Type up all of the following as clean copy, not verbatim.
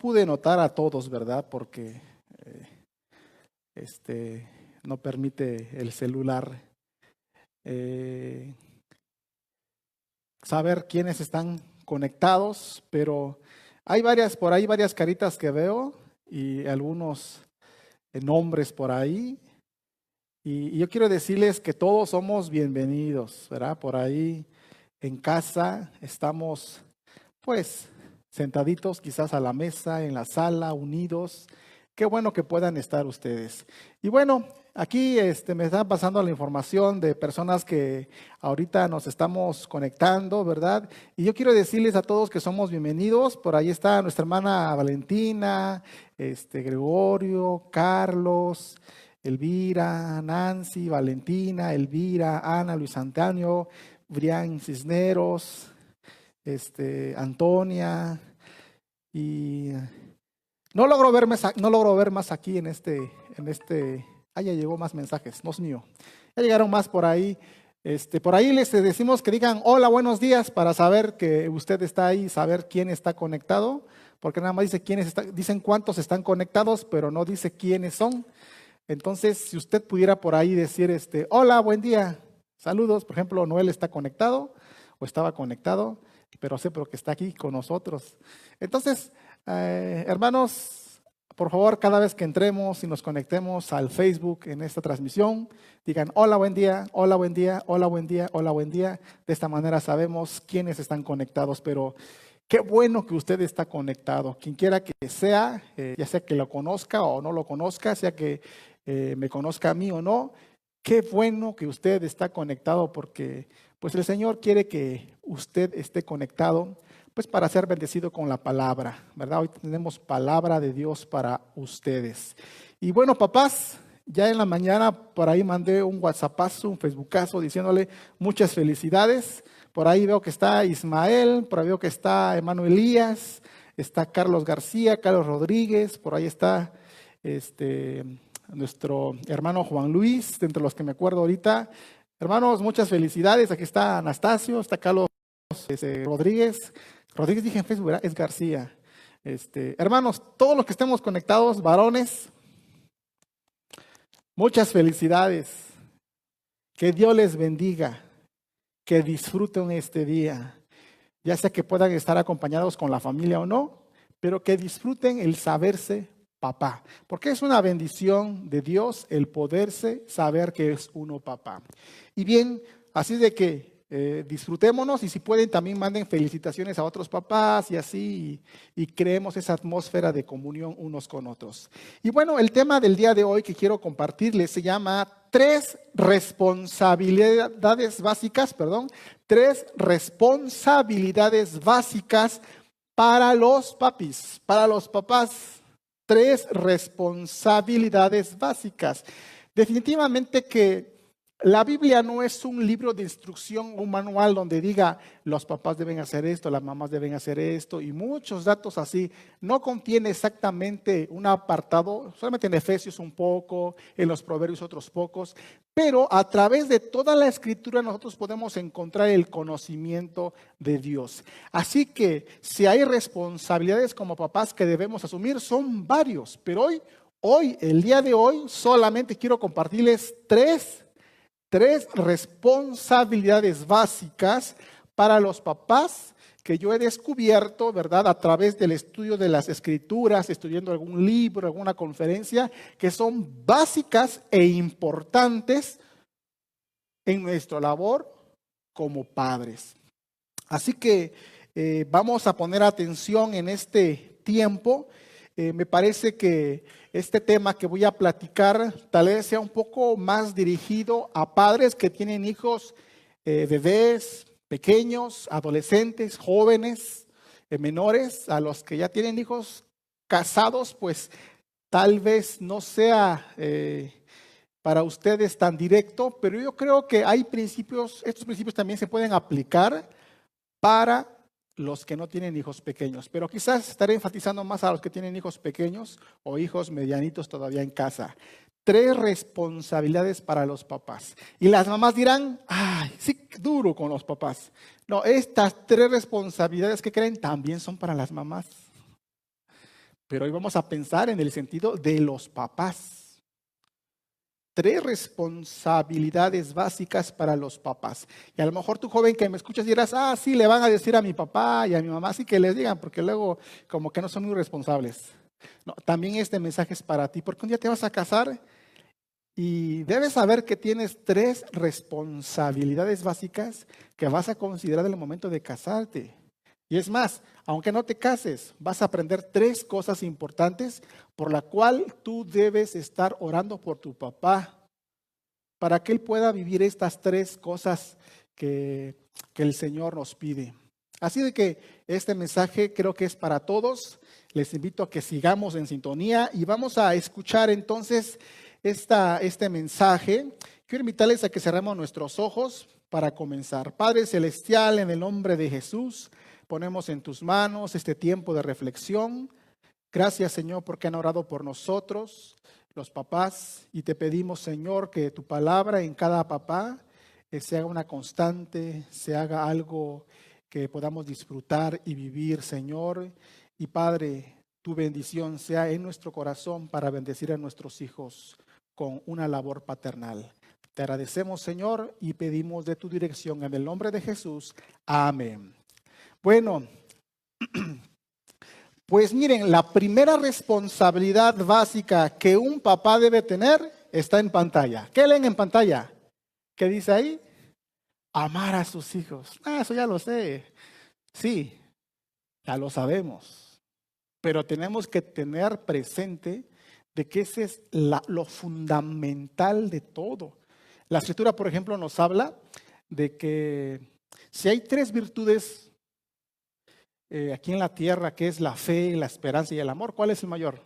pude notar a todos, ¿verdad? Porque no permite el celular saber quiénes están conectados, pero hay por ahí varias caritas que veo y algunos nombres por ahí. Y yo quiero decirles que todos somos bienvenidos, ¿verdad? Por ahí en casa estamos, pues, sentaditos quizás a la mesa, en la sala, unidos. Qué bueno que puedan estar ustedes. Y bueno, aquí me está pasando la información de personas que ahorita nos estamos conectando, ¿verdad? Y yo quiero decirles a todos que somos bienvenidos. Por ahí está nuestra hermana Valentina, Gregorio, Carlos, Elvira, Nancy, Valentina, Elvira, Ana, Luis Antonio, Brian Cisneros, Antonia, y no logro ver más aquí en ya llegó más mensajes, no es mío. Ya llegaron más por ahí. Por ahí les decimos que digan hola, buenos días para saber que usted está ahí, saber quién está conectado, porque nada más dicen cuántos están conectados, pero no dice quiénes son. Entonces, si usted pudiera por ahí decir hola, buen día, saludos, por ejemplo, Noel está conectado o estaba conectado, pero que está aquí con nosotros. Entonces, hermanos, por favor, cada vez que entremos y nos conectemos al Facebook en esta transmisión, digan hola, buen día, hola, buen día, hola, buen día, hola, buen día. De esta manera sabemos quiénes están conectados, pero qué bueno que usted está conectado. Quien quiera que sea, ya sea que lo conozca o no lo conozca, sea que me conozca a mí o no, qué bueno que usted está conectado porque pues el Señor quiere que usted esté conectado pues para ser bendecido con la palabra, ¿verdad? Hoy tenemos palabra de Dios para ustedes. Y bueno, papás, ya en la mañana por ahí mandé un WhatsAppazo, un Facebookazo diciéndole muchas felicidades. Por ahí veo que está Ismael, por ahí veo que está Emanuel Elías, está Carlos García, Carlos Rodríguez, por ahí está nuestro hermano Juan Luis, de entre los que me acuerdo ahorita. Hermanos, muchas felicidades. Aquí está Anastasio, está Carlos Rodríguez. Rodríguez dije en Facebook, ¿verdad? Es García. Hermanos, todos los que estemos conectados, varones, muchas felicidades. Que Dios les bendiga. Que disfruten este día. Ya sea que puedan estar acompañados con la familia o no, pero que disfruten el saberse papá, porque es una bendición de Dios el poderse saber que es uno papá. Y bien, así de que disfrutémonos y si pueden también manden felicitaciones a otros papás y así y creemos esa atmósfera de comunión unos con otros. Y bueno, el tema del día de hoy que quiero compartirles se llama tres responsabilidades básicas para los papis, para los papás. Tres responsabilidades básicas. Definitivamente que la Biblia no es un libro de instrucción, un manual donde diga los papás deben hacer esto, las mamás deben hacer esto y muchos datos así. No contiene exactamente un apartado, solamente en Efesios un poco, en los Proverbios otros pocos, pero a través de toda la Escritura nosotros podemos encontrar el conocimiento de Dios. Así que si hay responsabilidades como papás que debemos asumir, son varios, pero el día de hoy, solamente quiero compartirles tres responsabilidades básicas para los papás que yo he descubierto, ¿verdad? A través del estudio de las Escrituras, estudiando algún libro, alguna conferencia, que son básicas e importantes en nuestra labor como padres. Así que vamos a poner atención en este tiempo. Me parece que este tema que voy a platicar tal vez sea un poco más dirigido a padres que tienen hijos bebés, pequeños, adolescentes, jóvenes, menores. A los que ya tienen hijos casados, pues tal vez no sea para ustedes tan directo, pero yo creo que hay estos principios también se pueden aplicar para los que no tienen hijos pequeños, pero quizás estaré enfatizando más a los que tienen hijos pequeños o hijos medianitos todavía en casa. Tres responsabilidades para los papás. Y las mamás dirán, ay, sí, duro con los papás. No, estas tres responsabilidades que creen también son para las mamás. pero hoy vamos a pensar en el sentido de los papás. 3 responsabilidades básicas para los papás. Y a lo mejor tú, joven, que me escuchas dirás, sí, le van a decir a mi papá y a mi mamá, así que les digan, porque luego como que no son muy responsables. No, también este mensaje es para ti, porque un día te vas a casar y debes saber que tienes 3 responsabilidades básicas que vas a considerar en el momento de casarte. Y es más, aunque no te cases, vas a aprender 3 cosas importantes por la cual tú debes estar orando por tu papá, para que él pueda vivir estas 3 cosas que el Señor nos pide. Así de que este mensaje creo que es para todos. Les invito a que sigamos en sintonía y vamos a escuchar entonces este mensaje. Quiero invitarles a que cerremos nuestros ojos para comenzar. Padre Celestial, en el nombre de Jesús, ponemos en tus manos este tiempo de reflexión. Gracias, Señor, porque han orado por nosotros, los papás, y te pedimos, Señor, que tu palabra en cada papá se haga una constante, se haga algo que podamos disfrutar y vivir, Señor. Y Padre, tu bendición sea en nuestro corazón para bendecir a nuestros hijos con una labor paternal. Te agradecemos, Señor, y pedimos de tu dirección en el nombre de Jesús. Amén. Bueno, pues miren, la primera responsabilidad básica que un papá debe tener está en pantalla. ¿Qué leen en pantalla? ¿Qué dice ahí? Amar a sus hijos. Eso ya lo sé. Sí, ya lo sabemos. Pero tenemos que tener presente de que ese es lo fundamental de todo. La Escritura, por ejemplo, nos habla de que si hay 3 virtudes aquí en la tierra, que es la fe, la esperanza y el amor, ¿cuál es el mayor?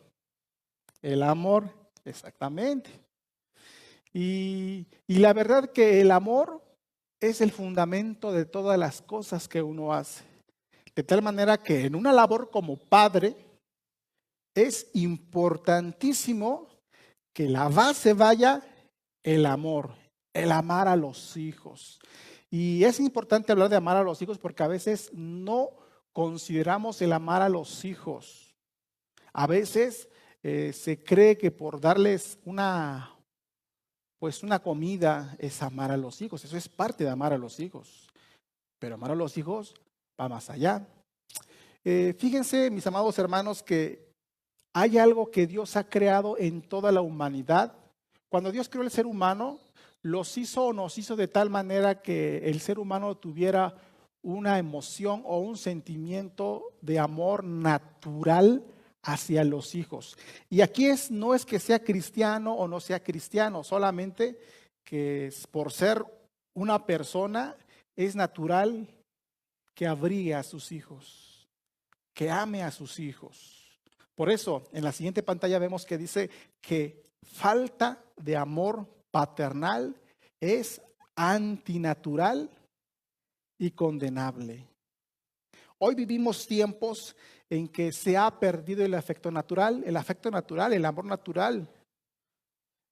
El amor, exactamente. Y la verdad que el amor es el fundamento de todas las cosas que uno hace. De tal manera que en una labor como padre es importantísimo que la base vaya el amor, el amar a los hijos. Y es importante hablar de amar a los hijos porque a veces no consideramos el amar a los hijos. A veces se cree que por darles una comida es amar a los hijos. Eso es parte de amar a los hijos. Pero amar a los hijos va más allá. Fíjense, mis amados hermanos, que hay algo que Dios ha creado en toda la humanidad. Cuando Dios creó el ser humano, los hizo o nos hizo de tal manera que el ser humano tuviera una emoción o un sentimiento de amor natural hacia los hijos. Y aquí no es que sea cristiano o no sea cristiano, solamente que por ser una persona es natural que abrigue a sus hijos, que ame a sus hijos. Por eso, en la siguiente pantalla vemos que dice que falta de amor paternal es antinatural y condenable. Hoy vivimos tiempos en que se ha perdido el afecto natural, el amor natural.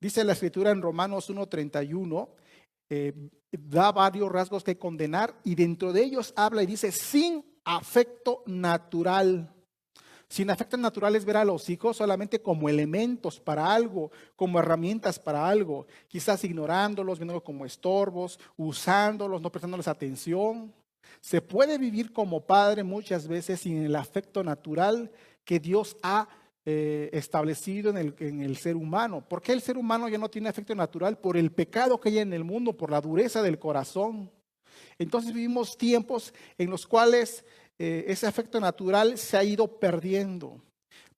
Dice la Escritura en Romanos 1:31, da varios rasgos que condenar y dentro de ellos habla y dice sin afecto natural. Sin afecto natural es ver a los hijos solamente como elementos para algo, como herramientas para algo, quizás ignorándolos, viéndolos como estorbos, usándolos, no prestándoles atención. Se puede vivir como padre muchas veces sin el afecto natural que Dios ha establecido en el ser humano. ¿Por qué el ser humano ya no tiene afecto natural? Por el pecado que hay en el mundo, por la dureza del corazón. Entonces vivimos tiempos en los cuales ese afecto natural se ha ido perdiendo.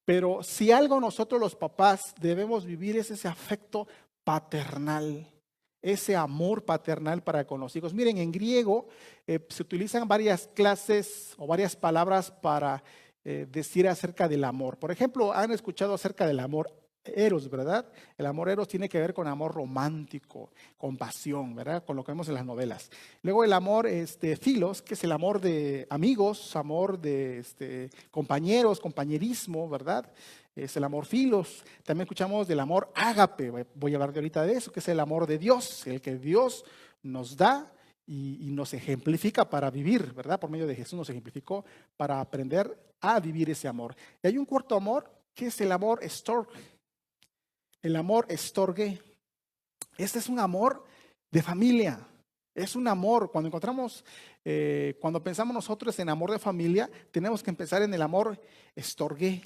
Pero si algo nosotros los papás debemos vivir es ese afecto paternal, ese amor paternal para con los hijos. Miren, en griego se utilizan varias clases o varias palabras para decir acerca del amor. Por ejemplo, han escuchado acerca del amor eros, ¿verdad? El amor eros tiene que ver con amor romántico, con pasión, ¿verdad? Con lo que vemos en las novelas. Luego el amor filos, que es el amor de amigos, amor de compañeros, compañerismo, ¿verdad? Es el amor filos. También escuchamos del amor ágape, voy a hablar de ahorita de eso, que es el amor de Dios, el que Dios nos da y nos ejemplifica para vivir, ¿verdad? Por medio de Jesús nos ejemplificó para aprender a vivir ese amor. Y hay un cuarto amor ¿Qué es el amor storge? El amor storge. Este es un amor de familia. Es un amor. Cuando pensamos nosotros en amor de familia, tenemos que empezar en el amor storge.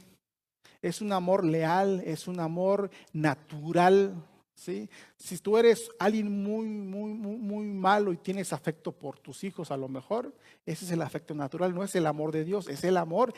Es un amor leal, es un amor natural, ¿sí? Si tú eres alguien muy malo y tienes afecto por tus hijos, a lo mejor, ese es el afecto natural, no es el amor de Dios, es el amor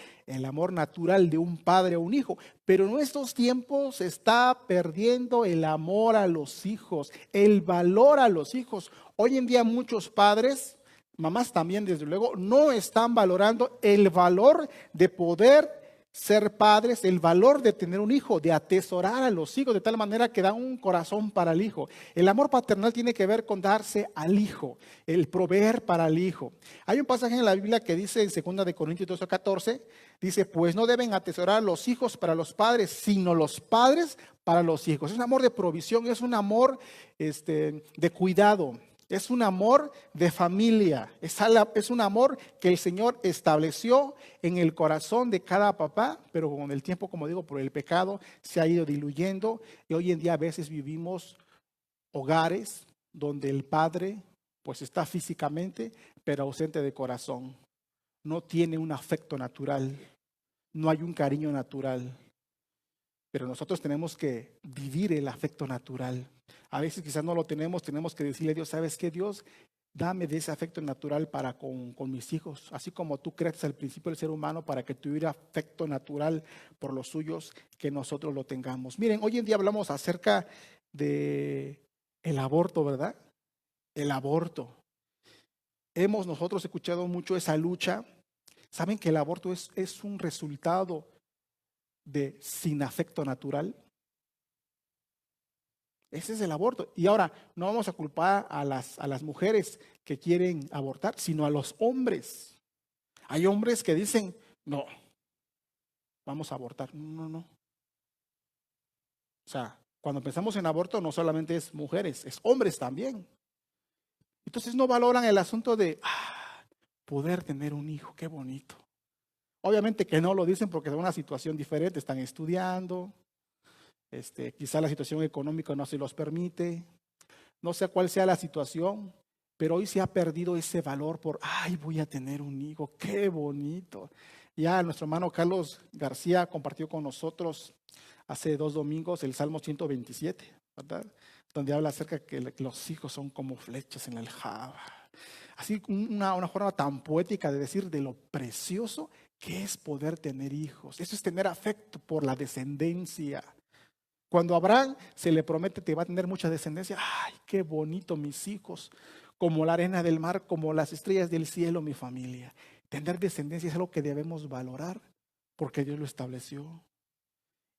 natural de un padre o un hijo. Pero en estos tiempos se está perdiendo el amor a los hijos, el valor a los hijos. Hoy en día muchos padres, mamás también desde luego, no están valorando el valor de poder ser padres, el valor de tener un hijo, de atesorar a los hijos de tal manera que dan un corazón para el hijo. El amor paternal tiene que ver con darse al hijo, el proveer para el hijo. Hay un pasaje en la Biblia que dice en 2 de Corintios 12:14, dice, pues no deben atesorar a los hijos para los padres, sino los padres para los hijos. Es un amor de provisión, es un amor de cuidado. Es un amor de familia, es un amor que el Señor estableció en el corazón de cada papá, pero con el tiempo, como digo, por el pecado se ha ido diluyendo y hoy en día a veces vivimos hogares donde el padre pues está físicamente, pero ausente de corazón. No tiene un afecto natural, no hay un cariño natural. Pero nosotros tenemos que vivir el afecto natural. A veces quizás no lo tenemos que decirle a Dios, ¿sabes qué, Dios? Dame de ese afecto natural para con mis hijos. Así como tú creaste al principio del ser humano para que tuviera afecto natural por los suyos, que nosotros lo tengamos. Miren, hoy en día hablamos acerca de el aborto, ¿verdad? El aborto. Hemos nosotros escuchado mucho esa lucha. ¿Saben que el aborto es un resultado de sin afecto natural? Ese es el aborto. Y ahora, no vamos a culpar a las mujeres que quieren abortar, sino a los hombres. Hay hombres que dicen, no, vamos a abortar. No, no. O sea, cuando pensamos en aborto, no solamente es mujeres, es hombres también. Entonces no valoran el asunto de poder tener un hijo, qué bonito. Obviamente que no lo dicen porque es una situación diferente, están estudiando, quizá la situación económica no se los permite, no sé cuál sea la situación, pero hoy se ha perdido ese valor por, voy a tener un hijo, qué bonito. Ya nuestro hermano Carlos García compartió con nosotros hace 2 domingos el Salmo 127, ¿verdad? Donde habla acerca de que los hijos son como flechas en la aljaba. Así una forma tan poética de decir de lo precioso que es poder tener hijos. Eso es tener afecto por la descendencia. Cuando a Abraham se le promete que va a tener mucha descendencia, qué bonito mis hijos, como la arena del mar, como las estrellas del cielo, mi familia. Tener descendencia es algo que debemos valorar porque Dios lo estableció.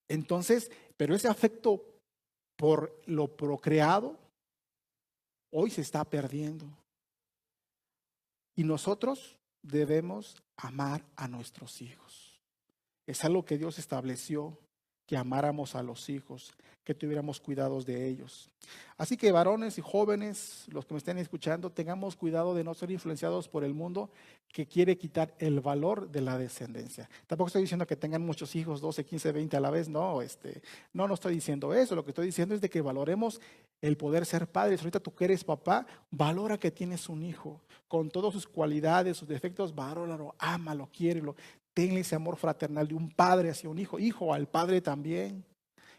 Entonces, pero ese afecto por lo procreado hoy se está perdiendo. Y nosotros debemos amar a nuestros hijos. Es algo que Dios estableció, que amáramos a los hijos, que tuviéramos cuidados de ellos. Así que varones y jóvenes, los que me estén escuchando, tengamos cuidado de no ser influenciados por el mundo que quiere quitar el valor de la descendencia. Tampoco estoy diciendo que tengan muchos hijos, 12, 15, 20 a la vez, no estoy diciendo eso. Lo que estoy diciendo es de que valoremos el poder ser padres. Ahorita tú que eres papá, valora que tienes un hijo, con todas sus cualidades, sus defectos, valóralo, ámalo, quiérelo. Tenle ese amor fraternal de un padre hacia un hijo, hijo al padre también.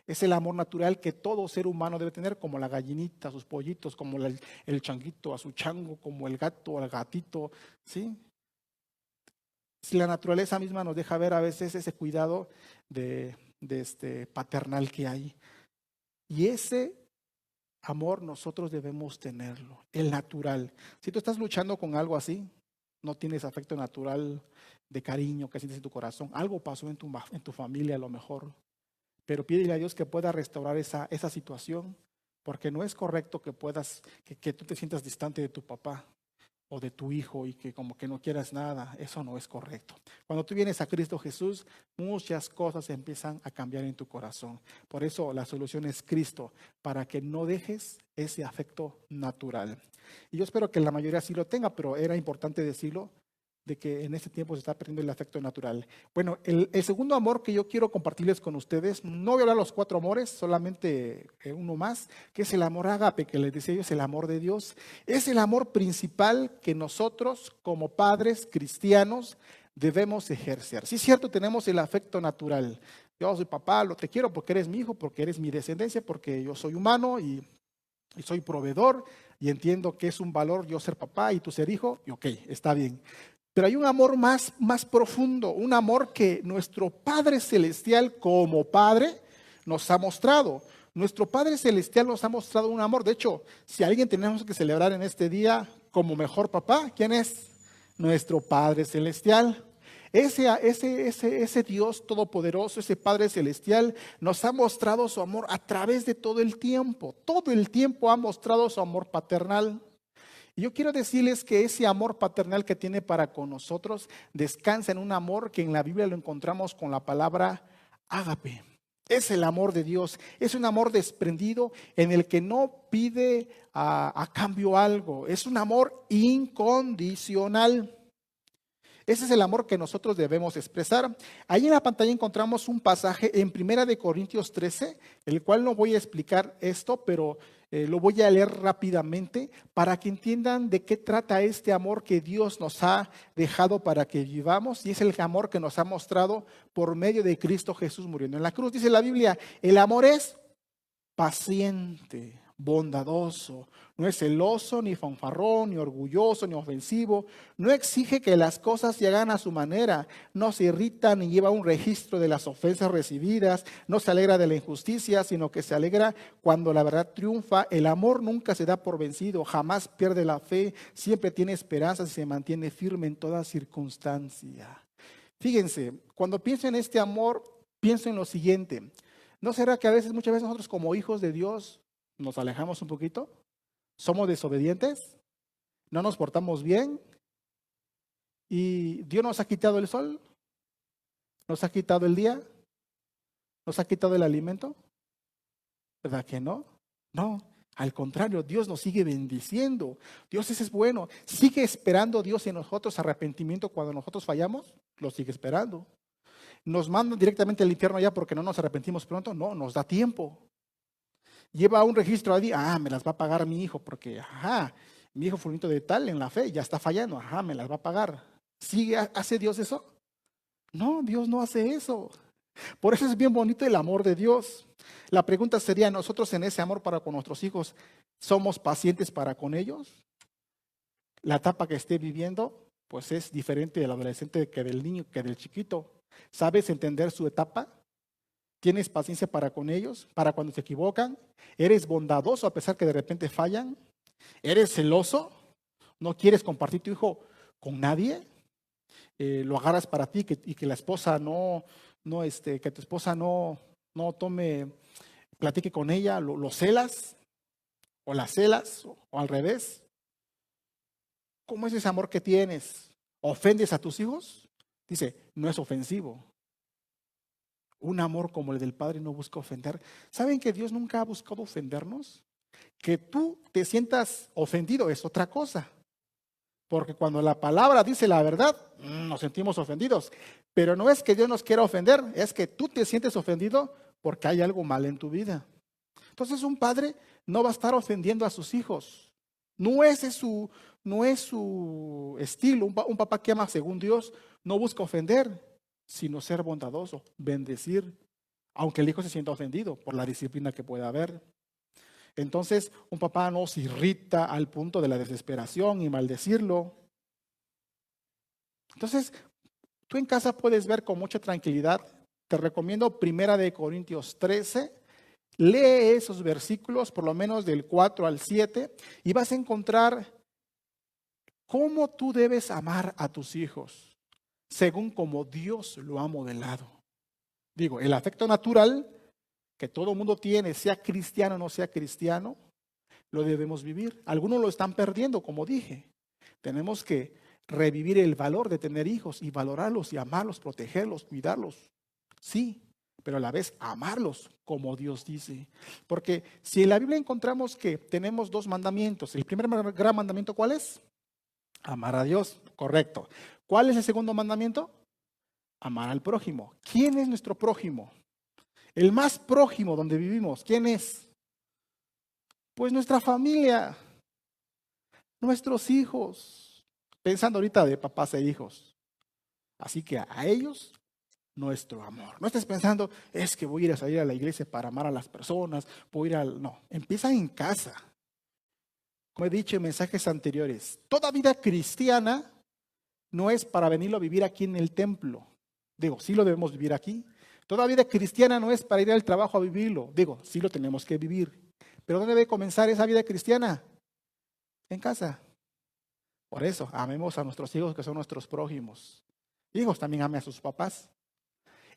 Es el amor natural que todo ser humano debe tener, como la gallinita a sus pollitos, como el changuito a su chango, como el gato al gatito, ¿sí? Si la naturaleza misma nos deja ver a veces ese cuidado de paternal que hay. Y ese amor nosotros debemos tenerlo, el natural. Si tú estás luchando con algo así, no tienes afecto natural de cariño que sientes en tu corazón, algo pasó en tu familia a lo mejor, pero pídele a Dios que pueda restaurar esa situación, porque no es correcto que tú te sientas distante de tu papá o de tu hijo y que como que no quieras nada. Eso no es correcto. Cuando tú vienes a Cristo Jesús, muchas cosas empiezan a cambiar en tu corazón. Por eso la solución es Cristo, para que no dejes ese afecto natural. Y yo espero que la mayoría sí lo tenga, pero era importante decirlo de que en este tiempo se está perdiendo el afecto natural. Bueno, el segundo amor que yo quiero compartirles con ustedes, no voy a hablar de los 4 amores, solamente uno más, que es el amor ágape, que les decía yo, es el amor de Dios. Es el amor principal que nosotros como padres cristianos debemos ejercer. Sí es cierto, tenemos el afecto natural. Yo soy papá, te quiero porque eres mi hijo, porque eres mi descendencia, porque yo soy humano y soy proveedor y entiendo que es un valor yo ser papá y tú ser hijo, y ok, está bien. Pero hay un amor más profundo, un amor que nuestro Padre Celestial como Padre nos ha mostrado. Nuestro Padre Celestial nos ha mostrado un amor. De hecho, si alguien tenemos que celebrar en este día como mejor papá, ¿quién es? Nuestro Padre Celestial. Ese Dios todopoderoso, ese Padre Celestial, nos ha mostrado su amor a través de todo el tiempo. Todo el tiempo ha mostrado su amor paternal. Y yo quiero decirles que ese amor paternal que tiene para con nosotros descansa en un amor que en la Biblia lo encontramos con la palabra ágape. Es el amor de Dios, es un amor desprendido en el que no pide a cambio algo, es un amor incondicional. Ese es el amor que nosotros debemos expresar. Ahí en la pantalla encontramos un pasaje en 1 Corintios 13, el cual no voy a explicar esto, pero lo voy a leer rápidamente para que entiendan de qué trata este amor que Dios nos ha dejado para que vivamos. Y es el amor que nos ha mostrado por medio de Cristo Jesús muriendo en la cruz. Dice la Biblia, el amor es paciente, bondadoso, no es celoso, ni fanfarrón, ni orgulloso, ni ofensivo, no exige que las cosas se hagan a su manera, no se irrita ni lleva un registro de las ofensas recibidas, no se alegra de la injusticia, sino que se alegra cuando la verdad triunfa. El amor nunca se da por vencido, jamás pierde la fe, siempre tiene esperanza y se mantiene firme en toda circunstancia. Fíjense, cuando pienso en este amor, pienso en lo siguiente. ¿No será que muchas veces nosotros como hijos de Dios nos alejamos un poquito? ¿Somos desobedientes? ¿No nos portamos bien? ¿Y Dios nos ha quitado el sol? ¿Nos ha quitado el día? ¿Nos ha quitado el alimento? ¿Verdad que no? No, al contrario, Dios nos sigue bendiciendo. Dios es bueno. ¿Sigue esperando Dios en nosotros arrepentimiento cuando nosotros fallamos? Lo sigue esperando. ¿Nos mandan directamente al infierno ya porque no nos arrepentimos pronto? No, nos da tiempo. Lleva un registro ahí, me las va a pagar mi hijo porque, mi hijo fulanito de tal en la fe ya está fallando, me las va a pagar. ¿Sí hace Dios eso? No, Dios no hace eso. Por eso es bien bonito el amor de Dios. La pregunta sería, nosotros en ese amor para con nuestros hijos, ¿somos pacientes para con ellos? La etapa que esté viviendo, pues es diferente del adolescente que del niño, que del chiquito. ¿Sabes entender su etapa? ¿Tienes paciencia para con ellos? ¿Para cuando se equivocan? ¿Eres bondadoso a pesar que de repente fallan? ¿Eres celoso? ¿No quieres compartir tu hijo con nadie? ¿Lo agarras para ti y que la esposa que tu esposa no platique con ella? ¿Lo celas? ¿O la celas? ¿O al revés? ¿Cómo es ese amor que tienes? ¿Ofendes a tus hijos? Dice, no es ofensivo. Un amor como el del Padre no busca ofender. ¿Saben que Dios nunca ha buscado ofendernos? Que tú te sientas ofendido es otra cosa. Porque cuando la palabra dice la verdad, nos sentimos ofendidos. Pero no es que Dios nos quiera ofender, es que tú te sientes ofendido porque hay algo mal en tu vida. Entonces un padre no va a estar ofendiendo a sus hijos. No es su estilo. Un papá que ama según Dios no busca ofender, sino ser bondadoso, bendecir, aunque el hijo se sienta ofendido por la disciplina que pueda haber. Entonces, un papá no se irrita al punto de la desesperación y maldecirlo. Entonces, tú en casa puedes ver con mucha tranquilidad. Te recomiendo 1 Corintios 13. Lee esos versículos, por lo menos del 4 al 7, y vas a encontrar cómo tú debes amar a tus hijos, según como Dios lo ha modelado. Digo, el afecto natural que todo mundo tiene, sea cristiano o no sea cristiano, lo debemos vivir. Algunos lo están perdiendo, como dije. Tenemos que revivir el valor de tener hijos y valorarlos y amarlos, protegerlos, cuidarlos. Sí, pero a la vez amarlos como Dios dice. Porque si en la Biblia encontramos que tenemos 2 mandamientos, el primer gran mandamiento, ¿cuál es? Amar a Dios. Correcto. ¿Cuál es el segundo mandamiento? Amar al prójimo. ¿Quién es nuestro prójimo? El más prójimo donde vivimos. ¿Quién es? Pues nuestra familia, nuestros hijos. Pensando ahorita de papás e hijos. Así que a ellos, nuestro amor. No estés pensando, es que voy a ir a salir a la iglesia para amar a las personas. Voy a ir al... No, empieza en casa. Como he dicho en mensajes anteriores, toda vida cristiana no es para venirlo a vivir aquí en el templo. Digo, sí lo debemos vivir aquí. Toda vida cristiana no es para ir al trabajo a vivirlo. Digo, sí lo tenemos que vivir. Pero ¿dónde debe comenzar esa vida cristiana? En casa. Por eso, amemos a nuestros hijos que son nuestros prójimos. Hijos, también ame a sus papás.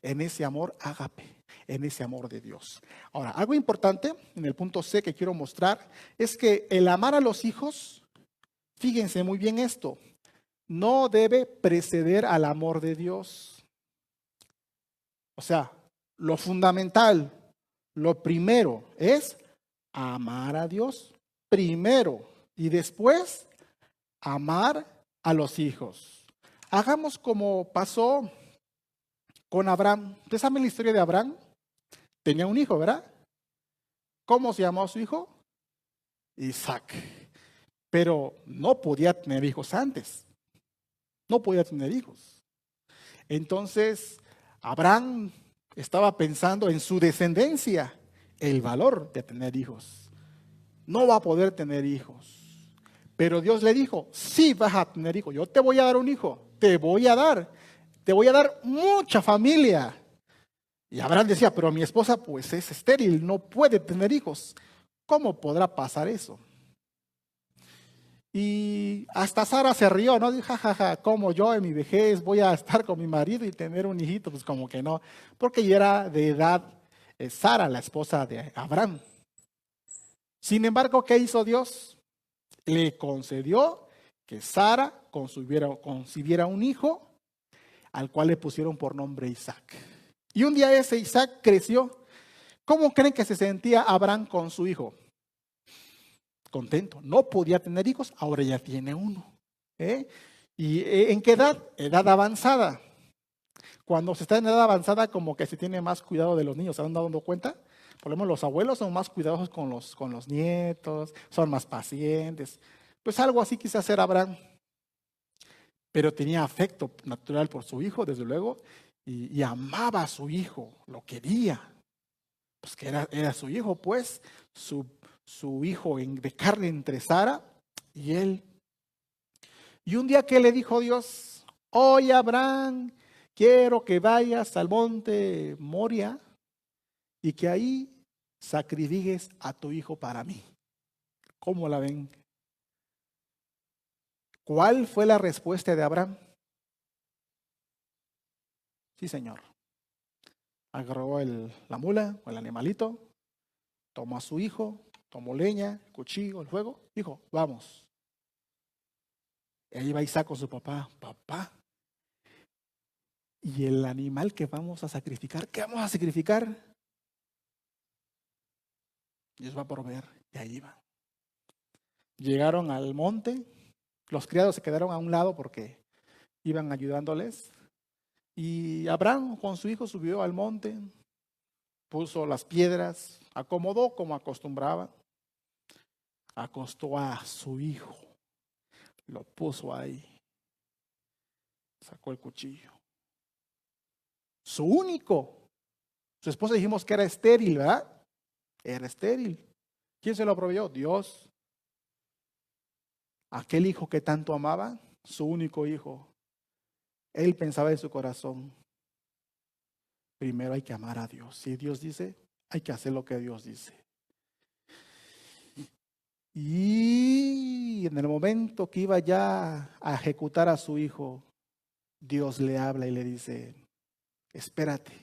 En ese amor ágape, en ese amor de Dios. Ahora, algo importante en el punto C que quiero mostrar es que el amar a los hijos, fíjense muy bien esto, no debe preceder al amor de Dios. O sea, lo fundamental, lo primero es amar a Dios primero y después amar a los hijos. Hagamos como pasó con Abraham. ¿Ustedes saben la historia de Abraham? Tenía un hijo, ¿verdad? ¿Cómo se llamó su hijo? Isaac. Pero no podía tener hijos antes. No podía tener hijos. Entonces, Abraham estaba pensando en su descendencia, el valor de tener hijos. No va a poder tener hijos. Pero Dios le dijo, sí vas a tener hijos. Yo te voy a dar un hijo. Te voy a dar mucha familia. Y Abraham decía, pero mi esposa pues es estéril, no puede tener hijos. ¿Cómo podrá pasar eso? Y hasta Sara se rió, ¿no? Dijo, jajaja, como yo en mi vejez voy a estar con mi marido y tener un hijito, pues como que no, porque ya era de edad Sara, la esposa de Abraham. Sin embargo, ¿qué hizo Dios? Le concedió que Sara concibiera un hijo al cual le pusieron por nombre Isaac. Y un día ese Isaac creció. ¿Cómo creen que se sentía Abraham con su hijo? Contento. No podía tener hijos, ahora ya tiene uno. ¿Y en qué edad? Edad avanzada. Cuando se está en edad avanzada, como que se tiene más cuidado de los niños. ¿Se han dado cuenta? Por lo menos los abuelos son más cuidadosos con los nietos, son más pacientes. Pues algo así quise hacer Abraham. Pero tenía afecto natural por su hijo, desde luego, y amaba a su hijo, lo quería. Pues que era su hijo, pues, su hijo de carne entre Sara y él. Y un día que le dijo Dios, oye Abraham, quiero que vayas al monte Moria y que ahí sacrifiques a tu hijo para mí. ¿Cómo la ven? ¿Cuál fue la respuesta de Abraham? Sí, Señor. Agarró la mula o el animalito, tomó a su hijo, tomó leña, cuchillo, el fuego, dijo, vamos. Y ahí va Isaac con su papá, papá. Y el animal que vamos a sacrificar, ¿qué vamos a sacrificar? Dios va a proveer. Y ahí va. Llegaron al monte, los criados se quedaron a un lado porque iban ayudándoles. Y Abraham con su hijo subió al monte, puso las piedras, acomodó como acostumbraba, acostó a su hijo, lo puso ahí, sacó el cuchillo. Su único, su esposa dijimos que era estéril, ¿verdad? Era estéril. ¿Quién se lo proveyó? Dios. Aquel hijo que tanto amaba, su único hijo. Él pensaba en su corazón, primero hay que amar a Dios. Si Dios dice, hay que hacer lo que Dios dice. Y en el momento que iba ya a ejecutar a su hijo, Dios le habla y le dice, espérate,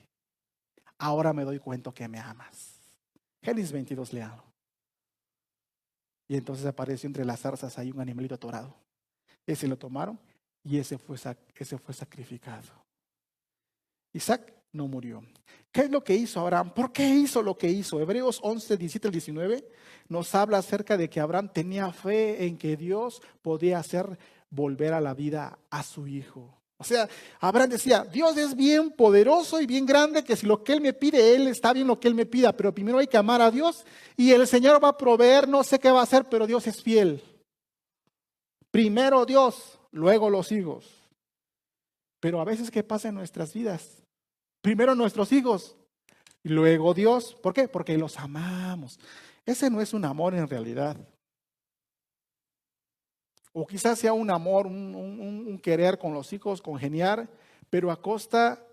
ahora me doy cuenta que me amas. Génesis 22 le hablo. Y entonces apareció entre las zarzas ahí un animalito atorado. Ese lo tomaron y ese fue sacrificado. Isaac no murió. ¿Qué es lo que hizo Abraham? ¿Por qué hizo lo que hizo? Hebreos 11, 17 al 19 nos habla acerca de que Abraham tenía fe en que Dios podía hacer volver a la vida a su hijo. O sea, Abraham decía, Dios es bien poderoso y bien grande, que si lo que Él me pide, Él está bien lo que Él me pida, pero primero hay que amar a Dios y el Señor va a proveer, no sé qué va a hacer, pero Dios es fiel. Primero Dios, luego los hijos. Pero a veces, ¿qué pasa en nuestras vidas? Primero nuestros hijos y luego Dios. ¿Por qué? Porque los amamos. Ese no es un amor en realidad. O quizás sea un amor, un querer con los hijos, congeniar, pero a costa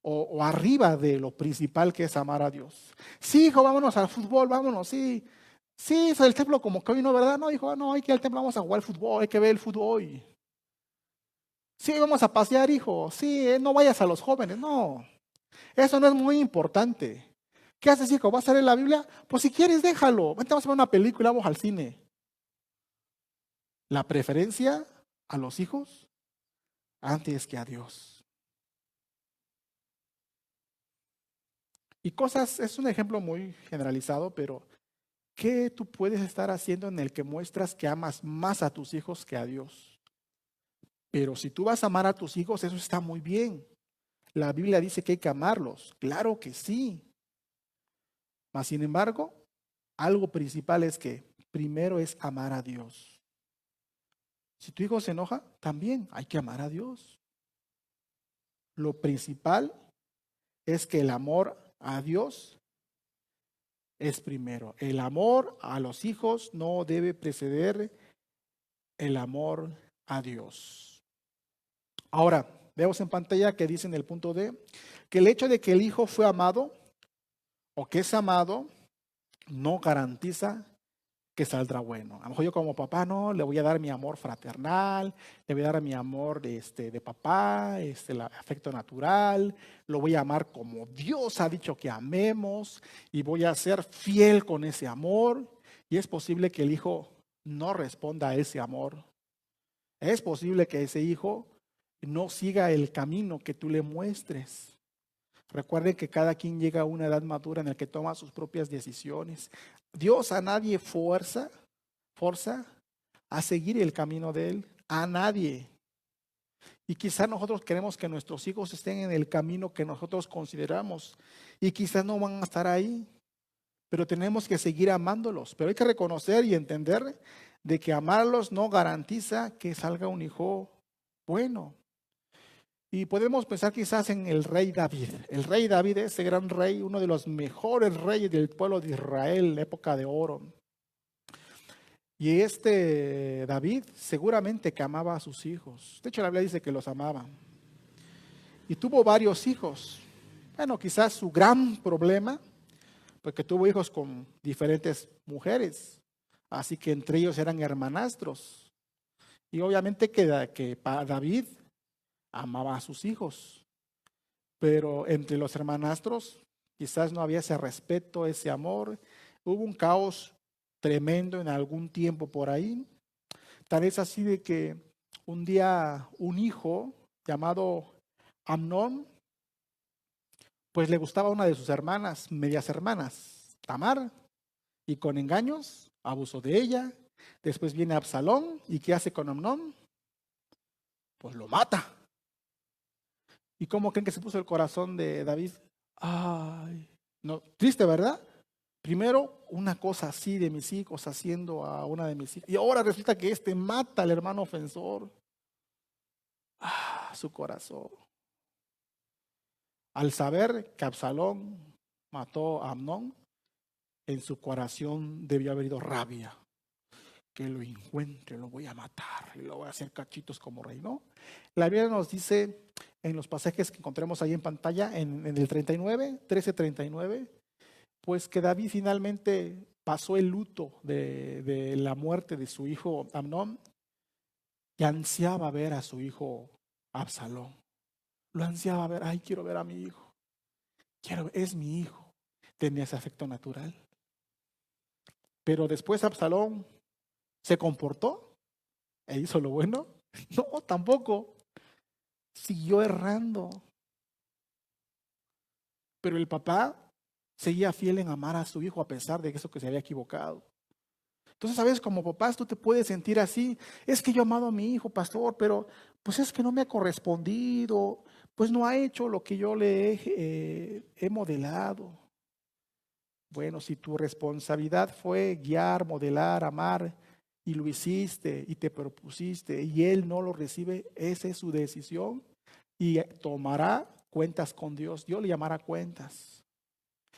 o arriba de lo principal que es amar a Dios. Sí, hijo, vámonos al fútbol, vámonos, sí. Sí, es el templo como que hoy no, ¿verdad? No, hijo, no, hay que ir al templo, vamos a jugar fútbol, hay que ver el fútbol. Sí, vamos a pasear, hijo. Sí, no vayas a los jóvenes, no. Eso no es muy importante. ¿Qué haces, hijo? ¿Vas a leer la Biblia? Pues si quieres, déjalo. Vente, vamos a ver una película, vamos al cine. La preferencia a los hijos antes que a Dios. Y cosas, es un ejemplo muy generalizado, pero ¿qué tú puedes estar haciendo en el que muestras que amas más a tus hijos que a Dios? Pero si tú vas a amar a tus hijos, eso está muy bien. La Biblia dice que hay que amarlos. Claro que sí. Mas, sin embargo, algo principal es que primero es amar a Dios. Si tu hijo se enoja, también hay que amar a Dios. Lo principal es que el amor a Dios es primero. El amor a los hijos no debe preceder el amor a Dios. Ahora, vemos en pantalla que dice en el punto D que el hecho de que el hijo fue amado o que es amado no garantiza que saldrá bueno. A lo mejor yo como papá no, le voy a dar mi amor fraternal, le voy a dar mi amor de papá, el afecto natural, lo voy a amar como Dios ha dicho que amemos y voy a ser fiel con ese amor. Y es posible que el hijo no responda a ese amor. Es posible que ese hijo no siga el camino que tú le muestres. Recuerden que cada quien llega a una edad madura en la que toma sus propias decisiones. Dios a nadie forza a seguir el camino de Él, a nadie. Y quizás nosotros queremos que nuestros hijos estén en el camino que nosotros consideramos y quizás no van a estar ahí, pero tenemos que seguir amándolos. Pero hay que reconocer y entender de que amarlos no garantiza que salga un hijo bueno. Y podemos pensar quizás en el rey David. El rey David, ese gran rey, uno de los mejores reyes del pueblo de Israel, época de oro. Y David seguramente que amaba a sus hijos. De hecho, la Biblia dice que los amaba. Y tuvo varios hijos. Bueno, quizás su gran problema, porque tuvo hijos con diferentes mujeres. Así que entre ellos eran hermanastros. Y obviamente que David amaba a sus hijos. Pero entre los hermanastros quizás no había ese respeto, ese amor. Hubo un caos tremendo en algún tiempo por ahí. Tal es así de que un día un hijo llamado Amnón, pues le gustaba a una de sus hermanas, medias hermanas, Tamar, y con engaños abusó de ella. Después viene Absalón, ¿y qué hace con Amnón? Pues lo mata. ¿Y cómo creen que se puso el corazón de David? Ay, no, triste, ¿verdad? Primero, una cosa así de mis hijos haciendo a una de mis hijas. Y ahora resulta que mata al hermano ofensor. Su corazón. Al saber que Absalón mató a Amnón, en su corazón debió haber ido rabia. Que lo encuentre, lo voy a matar y lo voy a hacer cachitos como rey, ¿no? La Biblia nos dice en los pasajes que encontremos ahí en pantalla, en el 39, 13:39, pues que David finalmente pasó el luto de la muerte de su hijo Amnón y ansiaba ver a su hijo Absalón. Lo ansiaba ver, ay, quiero ver a mi hijo. Es mi hijo. Tenía ese afecto natural. Pero después Absalón se comportó e hizo lo bueno. No, tampoco. Siguió errando. Pero el papá seguía fiel en amar a su hijo a pesar de eso que se había equivocado. Entonces, a veces como papás tú te puedes sentir así, es que yo he amado a mi hijo, pastor, pero pues es que no me ha correspondido, pues no ha hecho lo que yo le he modelado. Bueno, si tu responsabilidad fue guiar, modelar, amar, y lo hiciste y te propusiste y él no lo recibe, esa es su decisión y tomará cuentas con Dios. Dios le llamará cuentas.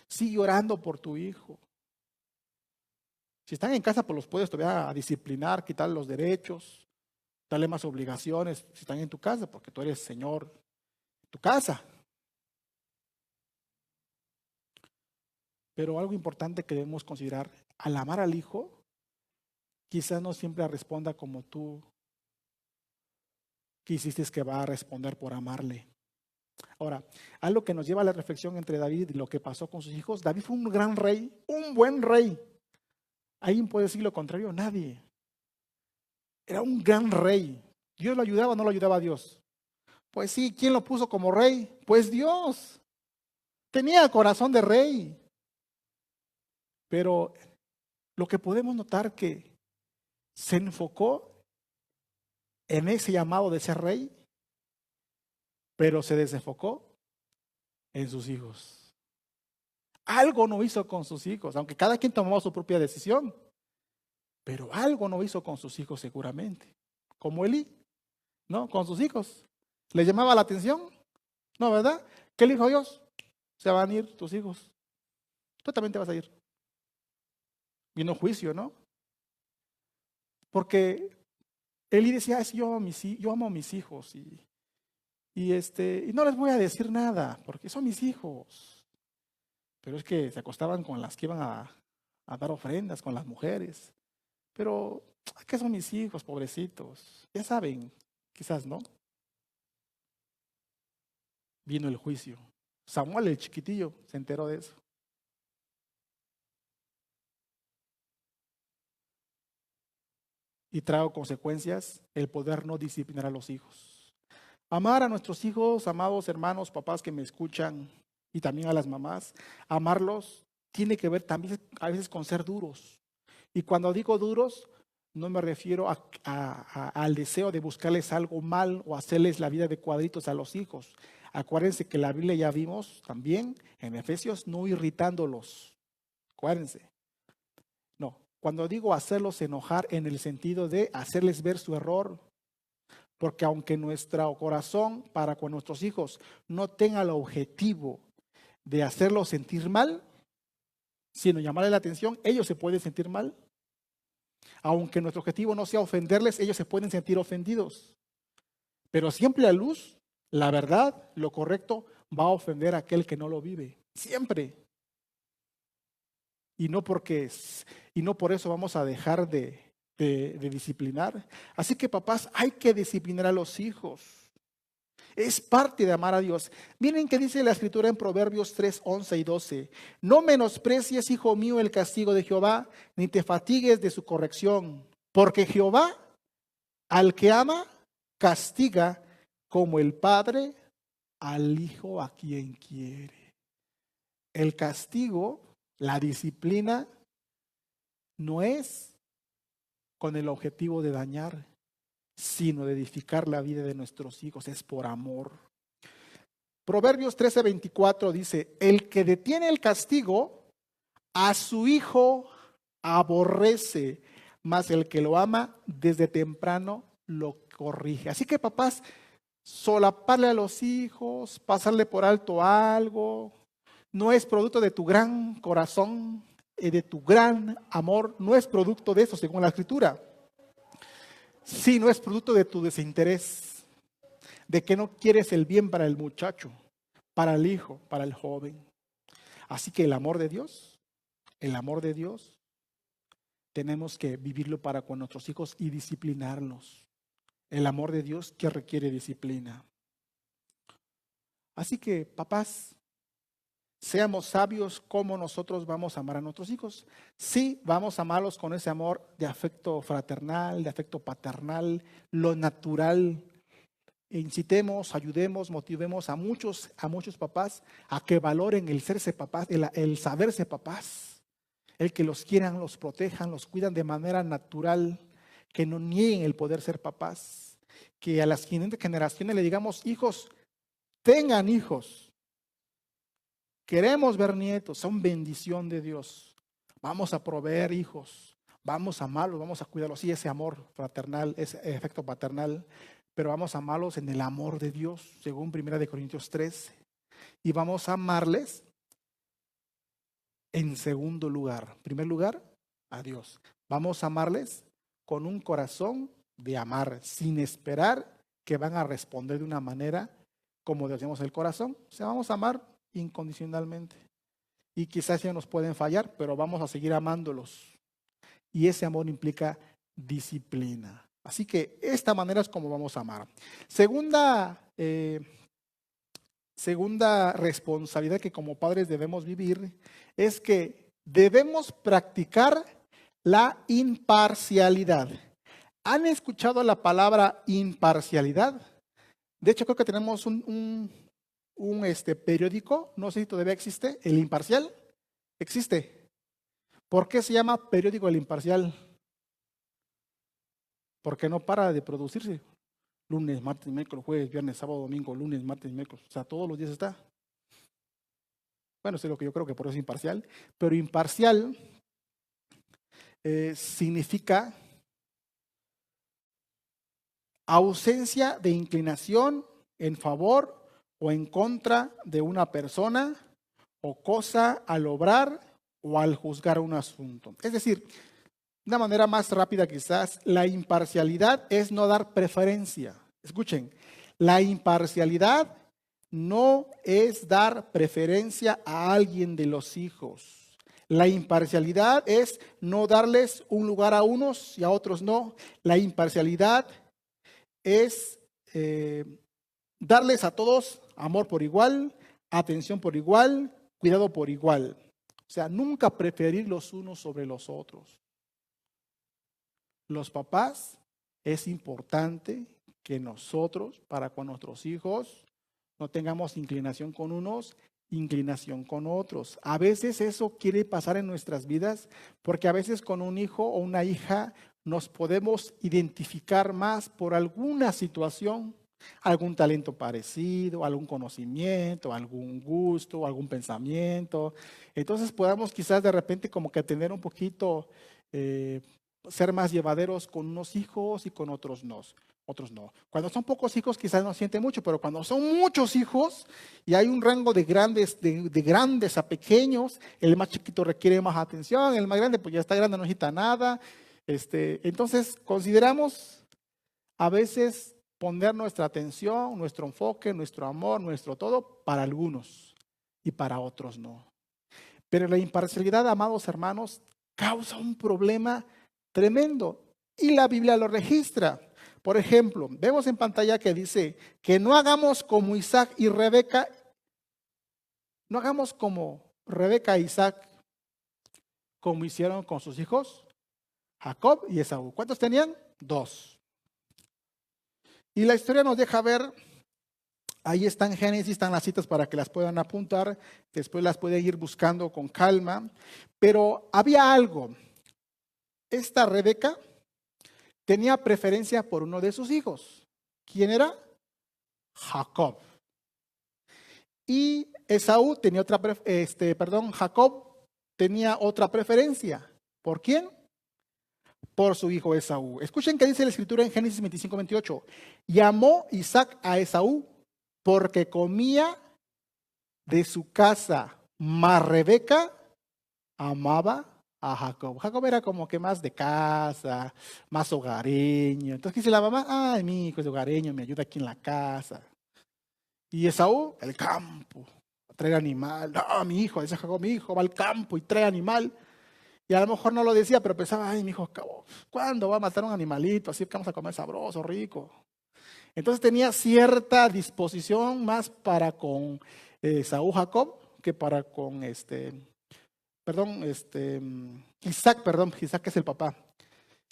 Sigue orando por tu hijo. Si están en casa, pues los puedes todavía disciplinar, quitarle los derechos, darle más obligaciones si están en tu casa, porque tú eres Señor de tu casa. Pero algo importante que debemos considerar, al amar al hijo, quizás no siempre responda como tú quisiste que va a responder por amarle. Ahora, algo que nos lleva a la reflexión entre David y lo que pasó con sus hijos. David fue un gran rey, un buen rey. ¿Alguien puede decir lo contrario? Nadie. Era un gran rey. ¿Dios lo ayudaba o no lo ayudaba a Dios? Pues sí, ¿quién lo puso como rey? Pues Dios. Tenía corazón de rey. Pero lo que podemos notar que se enfocó en ese llamado de ser rey, pero se desenfocó en sus hijos. Algo no hizo con sus hijos, aunque cada quien tomó su propia decisión, pero algo no hizo con sus hijos seguramente. Como Elí, ¿no? Con sus hijos. ¿Le llamaba la atención? No, ¿verdad? ¿Qué le dijo Dios? Se van a ir tus hijos. Tú también te vas a ir. Vino juicio, ¿no? Porque Elí decía, yo amo a mis hijos y no les voy a decir nada, porque son mis hijos. Pero es que se acostaban con las que iban a dar ofrendas, con las mujeres. Pero, ¿qué son mis hijos, pobrecitos? Ya saben, quizás no. Vino el juicio. Samuel, el chiquitillo, se enteró de eso. Y trajo consecuencias el poder no disciplinar a los hijos. Amar a nuestros hijos, amados hermanos, papás que me escuchan, y también a las mamás, amarlos tiene que ver también a veces con ser duros. Y cuando digo duros, no me refiero al deseo de buscarles algo mal o hacerles la vida de cuadritos a los hijos. Acuérdense que la Biblia ya vimos también en Efesios, no irritándolos. Acuérdense. No, cuando digo hacerlos enojar en el sentido de hacerles ver su error, porque aunque nuestro corazón para con nuestros hijos no tenga el objetivo de hacerlos sentir mal, sino llamarles la atención, ellos se pueden sentir mal. Aunque nuestro objetivo no sea ofenderles, ellos se pueden sentir ofendidos. Pero siempre la luz, la verdad, lo correcto, va a ofender a aquel que no lo vive. Siempre. Y no por eso vamos a dejar de disciplinar. Así que papás, hay que disciplinar a los hijos. Es parte de amar a Dios. Miren qué dice la escritura en Proverbios 3, 11 y 12. No menosprecies, hijo mío, el castigo de Jehová, ni te fatigues de su corrección. Porque Jehová, al que ama, castiga como el padre al hijo a quien quiere. El castigo, la disciplina, no es con el objetivo de dañar, sino de edificar la vida de nuestros hijos. Es por amor. Proverbios 13:24 dice, el que detiene el castigo, a su hijo aborrece, mas el que lo ama desde temprano lo corrige. Así que papás, solaparle a los hijos, pasarle por alto algo, no es producto de tu gran corazón y de tu gran amor, no es producto de eso según la escritura. Sí, no es producto de tu desinterés, de que no quieres el bien para el muchacho, para el hijo, para el joven. Así que el amor de Dios, tenemos que vivirlo para con nuestros hijos y disciplinarlos. El amor de Dios que requiere disciplina. Así que, papás, seamos sabios cómo nosotros vamos a amar a nuestros hijos. Sí, vamos a amarlos con ese amor de afecto fraternal, de afecto paternal, lo natural. Incitemos, ayudemos, motivemos a muchos papás a que valoren el serse papás, el saberse papás. el que los quieran, los protejan, los cuidan de manera natural, que no nieguen el poder ser papás, que a las siguientes generaciones le digamos, hijos, tengan hijos, queremos ver nietos, son bendición de Dios, vamos a proveer hijos, vamos a amarlos, vamos a cuidarlos, sí, ese amor fraternal, ese efecto paternal, pero vamos a amarlos en el amor de Dios, según 1 Corintios 13, y vamos a amarles en segundo lugar. En primer lugar, a Dios. Vamos a amarles con un corazón de amar, sin esperar que van a responder de una manera como decimos el corazón. O sea, vamos a amar incondicionalmente. Y quizás ya nos pueden fallar, pero vamos a seguir amándolos. Y ese amor implica disciplina. Así que esta manera es como vamos a amar. Segunda responsabilidad que como padres debemos vivir es que debemos practicar la imparcialidad. ¿Han escuchado la palabra imparcialidad? De hecho, creo que tenemos un periódico, no sé si todavía existe, El Imparcial. Existe. ¿Por qué se llama periódico El Imparcial? Porque no para de producirse. Lunes, martes, miércoles, jueves, viernes, sábado, domingo, lunes, martes, miércoles. O sea, todos los días está. Bueno, eso es lo que yo creo que por eso es imparcial. Pero imparcial significa ausencia de inclinación en favor o en contra de una persona o cosa al obrar o al juzgar un asunto. Es decir, de una manera más rápida quizás, la imparcialidad es no dar preferencia. Escuchen, la imparcialidad no es dar preferencia a alguien de los hijos. La imparcialidad es no darles un lugar a unos y a otros no. La imparcialidad es darles a todos amor por igual, atención por igual, cuidado por igual. O sea, nunca preferir los unos sobre los otros. Los papás, es importante que nosotros, para con nuestros hijos, no tengamos inclinación con unos, inclinación con otros. A veces eso quiere pasar en nuestras vidas porque a veces con un hijo o una hija nos podemos identificar más por alguna situación, algún talento parecido, algún conocimiento, algún gusto, algún pensamiento. Entonces podamos quizás de repente como que tener un poquito, ser más llevaderos con unos hijos y con otros no. Cuando son pocos hijos quizás no siente mucho, pero cuando son muchos hijos y hay un rango de grandes a pequeños, el más chiquito requiere más atención, el más grande pues ya está grande, no necesita nada. Entonces consideramos a veces poner nuestra atención, nuestro enfoque, nuestro amor, nuestro todo para algunos y para otros no. Pero la imparcialidad, amados hermanos, causa un problema tremendo y la Biblia lo registra. Por ejemplo, vemos en pantalla que dice que no hagamos como Isaac y Rebeca, no hagamos como Rebeca e Isaac, como hicieron con sus hijos, Jacob y Esaú. ¿Cuántos tenían? 2. Y la historia nos deja ver, ahí está en Génesis, están las citas para que las puedan apuntar, después las pueden ir buscando con calma, pero había algo. Esta Rebeca tenía preferencia por uno de sus hijos. ¿Quién era? Jacob. Y Esaú tenía Jacob tenía otra preferencia. ¿Por quién? Por su hijo Esaú. Escuchen qué dice la escritura en Génesis 25:28. Llamó Isaac a Esaú porque comía de su casa, mas Rebeca amaba a Jacob. Jacob era como que más de casa, más hogareño. Entonces dice la mamá, ay, mi hijo es hogareño, me ayuda aquí en la casa. Y Esaú, el campo, traer animal. No, mi hijo, dice Jacob, mi hijo va al campo y trae animal. Y a lo mejor no lo decía, pero pensaba, ay, mi hijo, ¿cuándo va a matar un animalito? Así que vamos a comer sabroso, rico. Entonces tenía cierta disposición más para con Esaú Jacob que para con Isaac es el papá.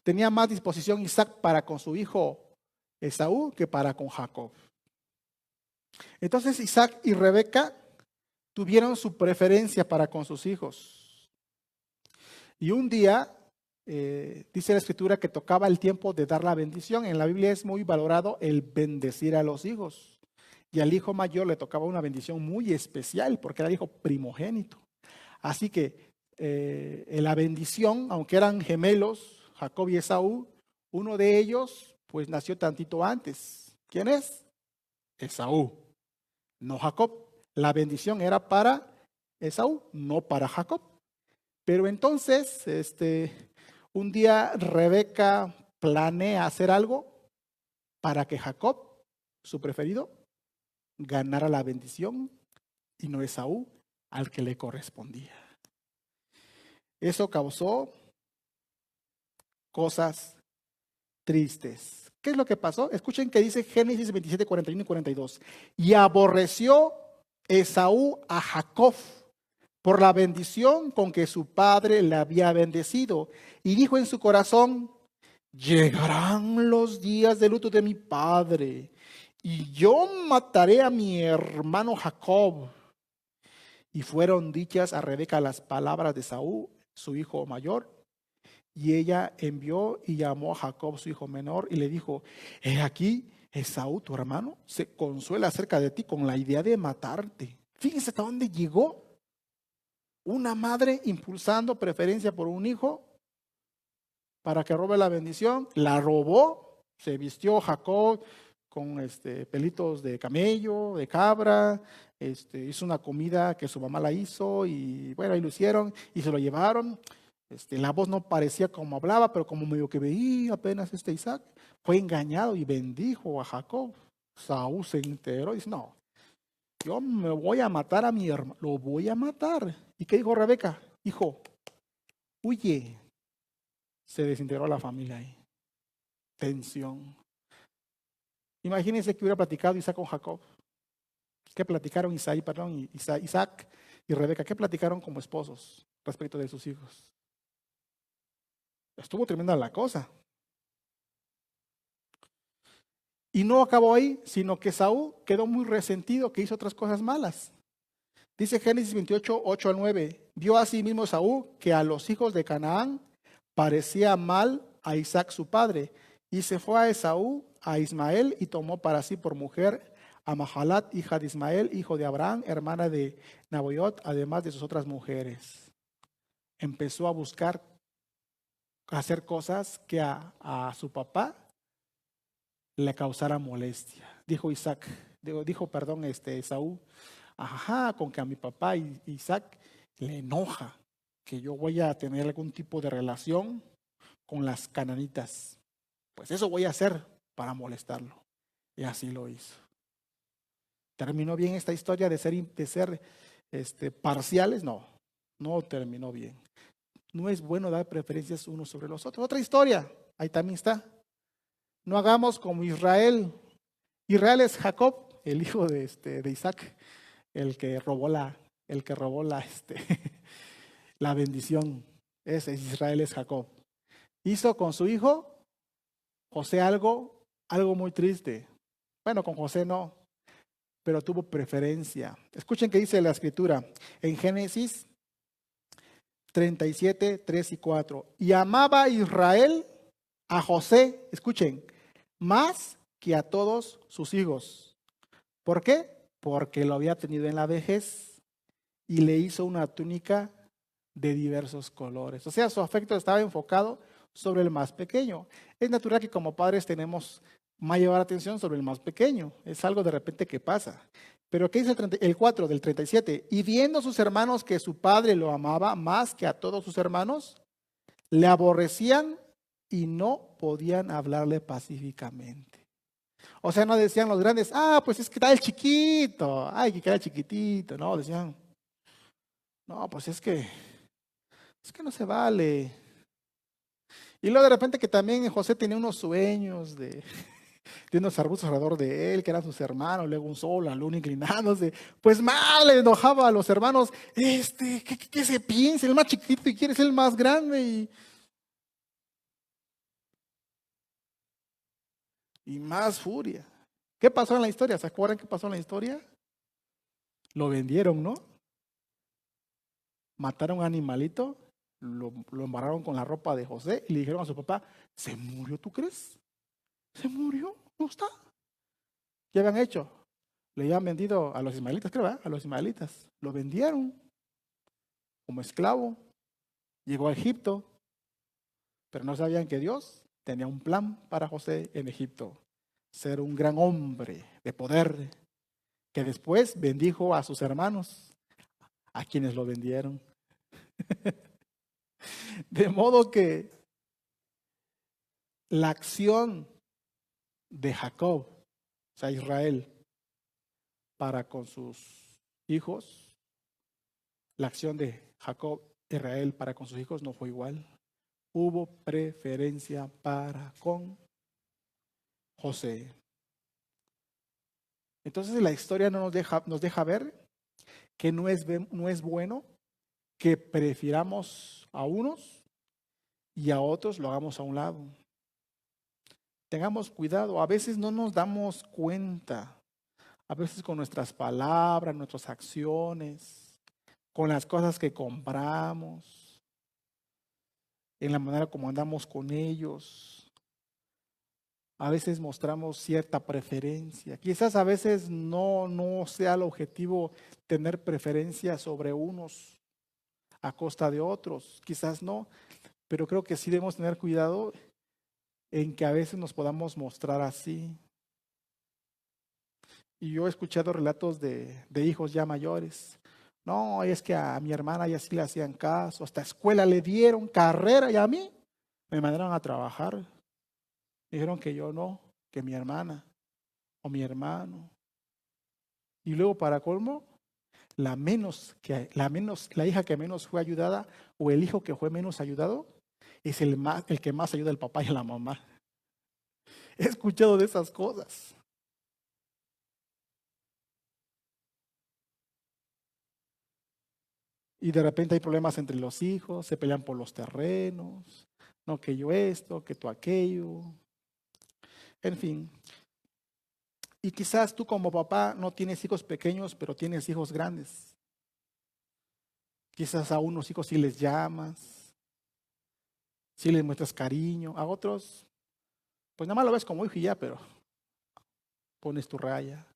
Tenía más disposición Isaac para con su hijo Esaú que para con Jacob. Entonces Isaac y Rebeca tuvieron su preferencia para con sus hijos. Y un día, dice la escritura que tocaba el tiempo de dar la bendición. En la Biblia es muy valorado el bendecir a los hijos. Y al hijo mayor le tocaba una bendición muy especial porque era el hijo primogénito. Así que en la bendición, aunque eran gemelos, Jacob y Esaú, uno de ellos pues nació tantito antes. ¿Quién es? Esaú, no Jacob. La bendición era para Esaú, no para Jacob. Pero entonces, un día Rebeca planea hacer algo para que Jacob, su preferido, ganara la bendición y no Esaú al que le correspondía. Eso causó cosas tristes. ¿Qué es lo que pasó? Escuchen que dice Génesis 27, 41 y 42. Y aborreció Esaú a Jacob por la bendición con que su padre le había bendecido. Y dijo en su corazón, llegarán los días de luto de mi padre, y yo mataré a mi hermano Jacob. Y fueron dichas a Rebeca las palabras de Esaú, su hijo mayor, y ella envió y llamó a Jacob, su hijo menor, y le dijo, he aquí, Esaú, tu hermano, se consuela acerca de ti con la idea de matarte. Fíjense hasta dónde llegó. Una madre impulsando preferencia por un hijo para que robe la bendición, la robó, se vistió Jacob con pelitos de camello, de cabra, hizo una comida que su mamá la hizo y bueno, ahí lo hicieron y se lo llevaron. La voz no parecía como hablaba, pero como medio que veía apenas Isaac, fue engañado y bendijo a Jacob. Saúl se enteró y dice, no, yo me voy a matar a mi hermano, lo voy a matar. ¿Y qué dijo Rebeca? Hijo, huye. Se desintegró la familia ahí. Tensión. Imagínense que hubiera platicado Isaac con Jacob. ¿Qué platicaron Isaac y Rebeca? ¿Qué platicaron como esposos respecto de sus hijos? Estuvo tremenda la cosa. Y no acabó ahí, sino que Saúl quedó muy resentido, que hizo otras cosas malas. Dice Génesis 28, 8 al 9. Vio asimismo Saúl que a los hijos de Canaán parecía mal a Isaac su padre, y se fue a Esaú, a Ismael, y tomó para sí por mujer a Mahalat, hija de Ismael, hijo de Abraham, hermana de Naboiot, además de sus otras mujeres. Empezó a buscar hacer cosas que a su papá le causara molestia. Dijo Esaú, ajá, con que a mi papá Isaac le enoja que yo voy a tener algún tipo de relación con las cananitas. Pues eso voy a hacer para molestarlo. Y así lo hizo. ¿Terminó bien esta historia de ser parciales? No, no terminó bien. No es bueno dar preferencias unos sobre los otros. Otra historia, ahí también está. No hagamos como Israel. Israel es Jacob, el hijo de Isaac, el que robó la la bendición. Ese Israel es Jacob. Hizo con su hijo José algo muy triste. Bueno, con José no, pero tuvo preferencia. Escuchen qué dice la escritura en Génesis 37, 3 y 4. Y amaba Israel a José, escuchen, más que a todos sus hijos. ¿Por qué? Porque lo había tenido en la vejez y le hizo una túnica de diversos colores. O sea, su afecto estaba enfocado sobre el más pequeño. Es natural que como padres tenemos mayor atención sobre el más pequeño. Es algo de repente que pasa. Pero ¿qué dice el 4 del 37? Y viendo sus hermanos que su padre lo amaba más que a todos sus hermanos, le aborrecían y no podían hablarle pacíficamente. O sea, no decían los grandes, pues es que está el chiquito, que queda chiquitito. No, decían, no, pues es que no se vale. Y luego de repente que también José tenía unos sueños de unos arbustos alrededor de él, que eran sus hermanos, luego un sol, la luna inclinándose. Pues mal le enojaba a los hermanos, ¿qué se piensa? El más chiquitito y quiere ser el más grande. Y más furia. ¿Qué pasó en la historia? ¿Se acuerdan qué pasó en la historia? Lo vendieron, ¿no? Mataron a un animalito, lo embarraron con la ropa de José y le dijeron a su papá, ¿se murió, tú crees? ¿Se murió? ¿No está? ¿Qué habían hecho? Le habían vendido a los ismaelitas, creo, ¿verdad? A los ismaelitas. Lo vendieron como esclavo. Llegó a Egipto, pero no sabían que Dios tenía un plan para José en Egipto. Ser un gran hombre de poder, que después bendijo a sus hermanos, a quienes lo vendieron. De modo que la acción de Jacob, o sea, Israel, para con sus hijos, la acción de Jacob, Israel, para con sus hijos no fue igual. Hubo preferencia para con José. Entonces la historia nos deja ver que no es bueno que prefiramos a unos y a otros lo hagamos a un lado. Tengamos cuidado, a veces no nos damos cuenta, a veces con nuestras palabras, nuestras acciones, con las cosas que compramos, en la manera como andamos con ellos. A veces mostramos cierta preferencia. Quizás a veces no sea el objetivo tener preferencia sobre unos a costa de otros. Quizás no, pero creo que sí debemos tener cuidado en que a veces nos podamos mostrar así. Y yo he escuchado relatos de hijos ya mayores. No, es que a mi hermana ya sí le hacían caso, hasta escuela le dieron carrera y a mí me mandaron a trabajar. Dijeron que yo no, que mi hermana o mi hermano. Y luego para colmo, la hija que menos fue ayudada o el hijo que fue menos ayudado es el que más ayuda al papá y a la mamá. He escuchado de esas cosas. Y de repente hay problemas entre los hijos, se pelean por los terrenos, no que yo esto, que tú aquello, en fin. Y quizás tú como papá no tienes hijos pequeños, pero tienes hijos grandes. Quizás a unos hijos sí les llamas, sí les muestras cariño, a otros, pues nada más lo ves como hijo y ya, pero pones tu raya.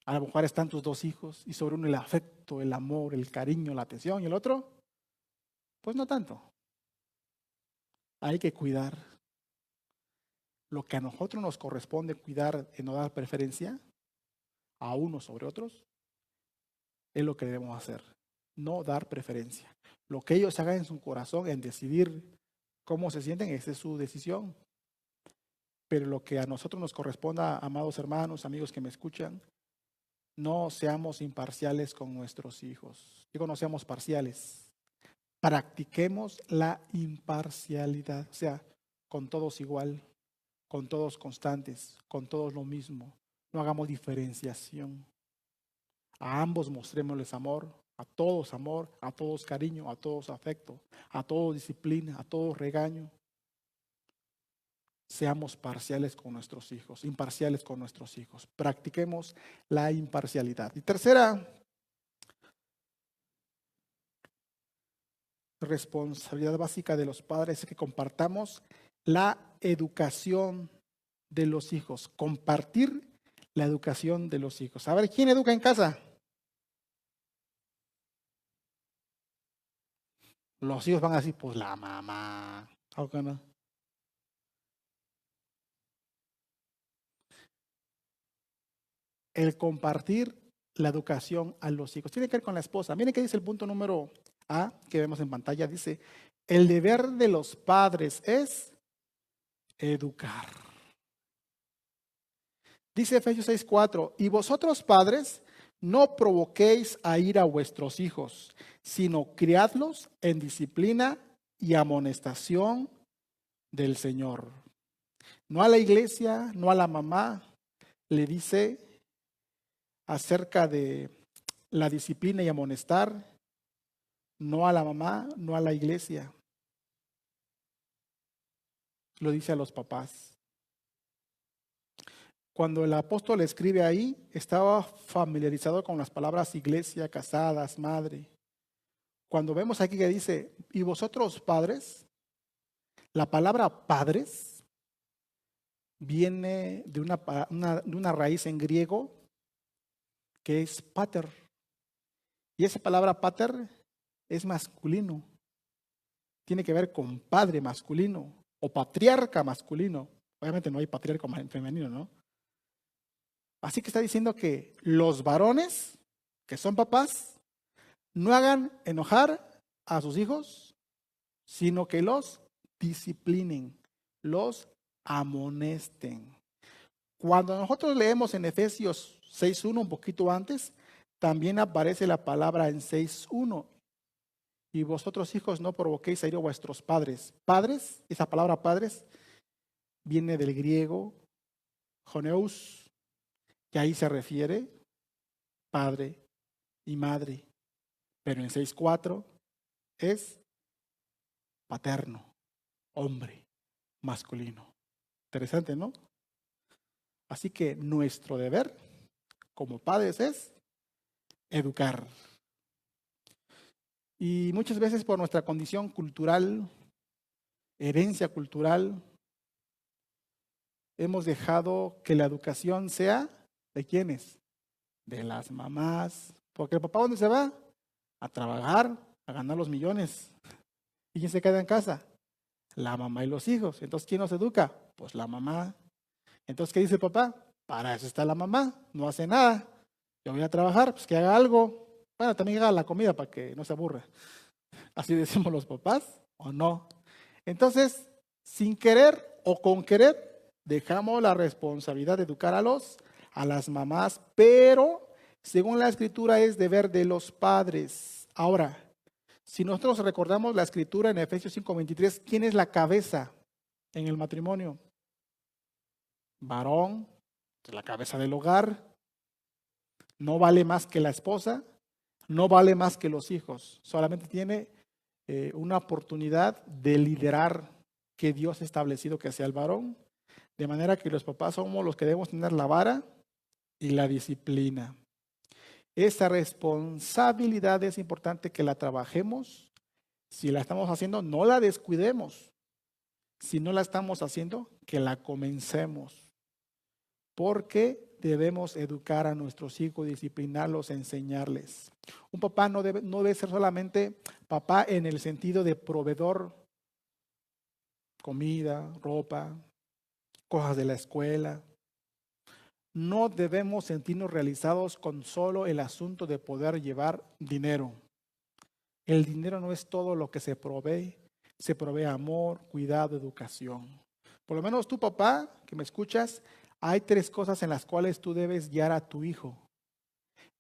A lo mejor están tus dos hijos y sobre uno el afecto, el amor, el cariño, la atención y el otro, pues no tanto. Hay que cuidar. Lo que a nosotros nos corresponde cuidar y no dar preferencia a unos sobre otros, es lo que debemos hacer. No dar preferencia. Lo que ellos hagan en su corazón, en decidir cómo se sienten, esa es su decisión. Pero lo que a nosotros nos corresponda, amados hermanos, amigos que me escuchan, no seamos imparciales con nuestros hijos. Digo, no seamos parciales. Practiquemos la imparcialidad, o sea, con todos igual, con todos constantes, con todos lo mismo. No hagamos diferenciación. A ambos mostrémosles amor, a todos cariño, a todos afecto, a todos disciplina, a todos regaño. Seamos parciales con nuestros hijos, imparciales con nuestros hijos. Practiquemos la imparcialidad. Y tercera responsabilidad básica de los padres es que compartamos la educación de los hijos. Compartir la educación de los hijos. A ver, ¿quién educa en casa? Los hijos van a decir, pues la mamá. ¿O no? El compartir la educación a los hijos. Tiene que ver con la esposa. Miren qué dice el punto número A que vemos en pantalla. Dice, el deber de los padres es educar. Dice Efesios 6:4, y vosotros padres no provoquéis a ir a vuestros hijos, sino criadlos en disciplina y amonestación del Señor. No a la iglesia, no a la mamá, le dice acerca de la disciplina y amonestar, no a la mamá, no a la iglesia. Lo dice a los papás. Cuando el apóstol escribe ahí, estaba familiarizado con las palabras iglesia, casadas, madre. cuando vemos aquí que dice, y vosotros padres, la palabra padres viene de una raíz en griego que es pater. Y esa palabra pater es masculino. Tiene que ver con padre masculino o patriarca masculino. Obviamente no hay patriarca femenino, ¿no? Así que está diciendo que los varones, que son papás, no hagan enojar a sus hijos, sino que los disciplinen, los amonesten. Cuando nosotros leemos en Efesios 6.1, un poquito antes, también aparece la palabra en 6.1. Y vosotros hijos no provoquéis a ir a vuestros padres. Padres, esa palabra padres, viene del griego joneus, que ahí se refiere padre y madre. Pero en 6.4 es paterno, hombre, masculino. Interesante, ¿no? Así que nuestro deber como padres es educar. Y muchas veces por nuestra condición cultural, herencia cultural, hemos dejado que la educación sea ¿de quiénes? De las mamás. Porque el papá, ¿dónde se va? A trabajar, a ganar los millones. ¿Y quién se queda en casa? La mamá y los hijos. Entonces, ¿quién nos educa? Pues la mamá. Entonces, ¿qué dice el papá? Para eso está la mamá, no hace nada. Yo voy a trabajar, pues que haga algo. Bueno, también haga la comida para que no se aburra. Así decimos los papás, ¿o no? Entonces, sin querer o con querer, dejamos la responsabilidad de educar a las mamás, pero según la escritura es deber de los padres. Ahora, si nosotros recordamos la escritura en Efesios 5:23, ¿quién es la cabeza en el matrimonio? Varón, la cabeza del hogar, no vale más que la esposa, no vale más que los hijos, solamente tiene una oportunidad de liderar que Dios ha establecido que sea el varón, de manera que los papás somos los que debemos tener la vara y la disciplina. Esa responsabilidad es importante que la trabajemos. Si la estamos haciendo, no la descuidemos. Si no la estamos haciendo, que la comencemos. Porque debemos educar a nuestros hijos, disciplinarlos, enseñarles. Un papá no debe ser solamente papá en el sentido de proveedor, comida, ropa, cosas de la escuela. No debemos sentirnos realizados con solo el asunto de poder llevar dinero. El dinero no es todo lo que se provee amor, cuidado, educación. Por lo menos tú, papá, que me escuchas, hay 3 cosas en las cuales tú debes guiar a tu hijo.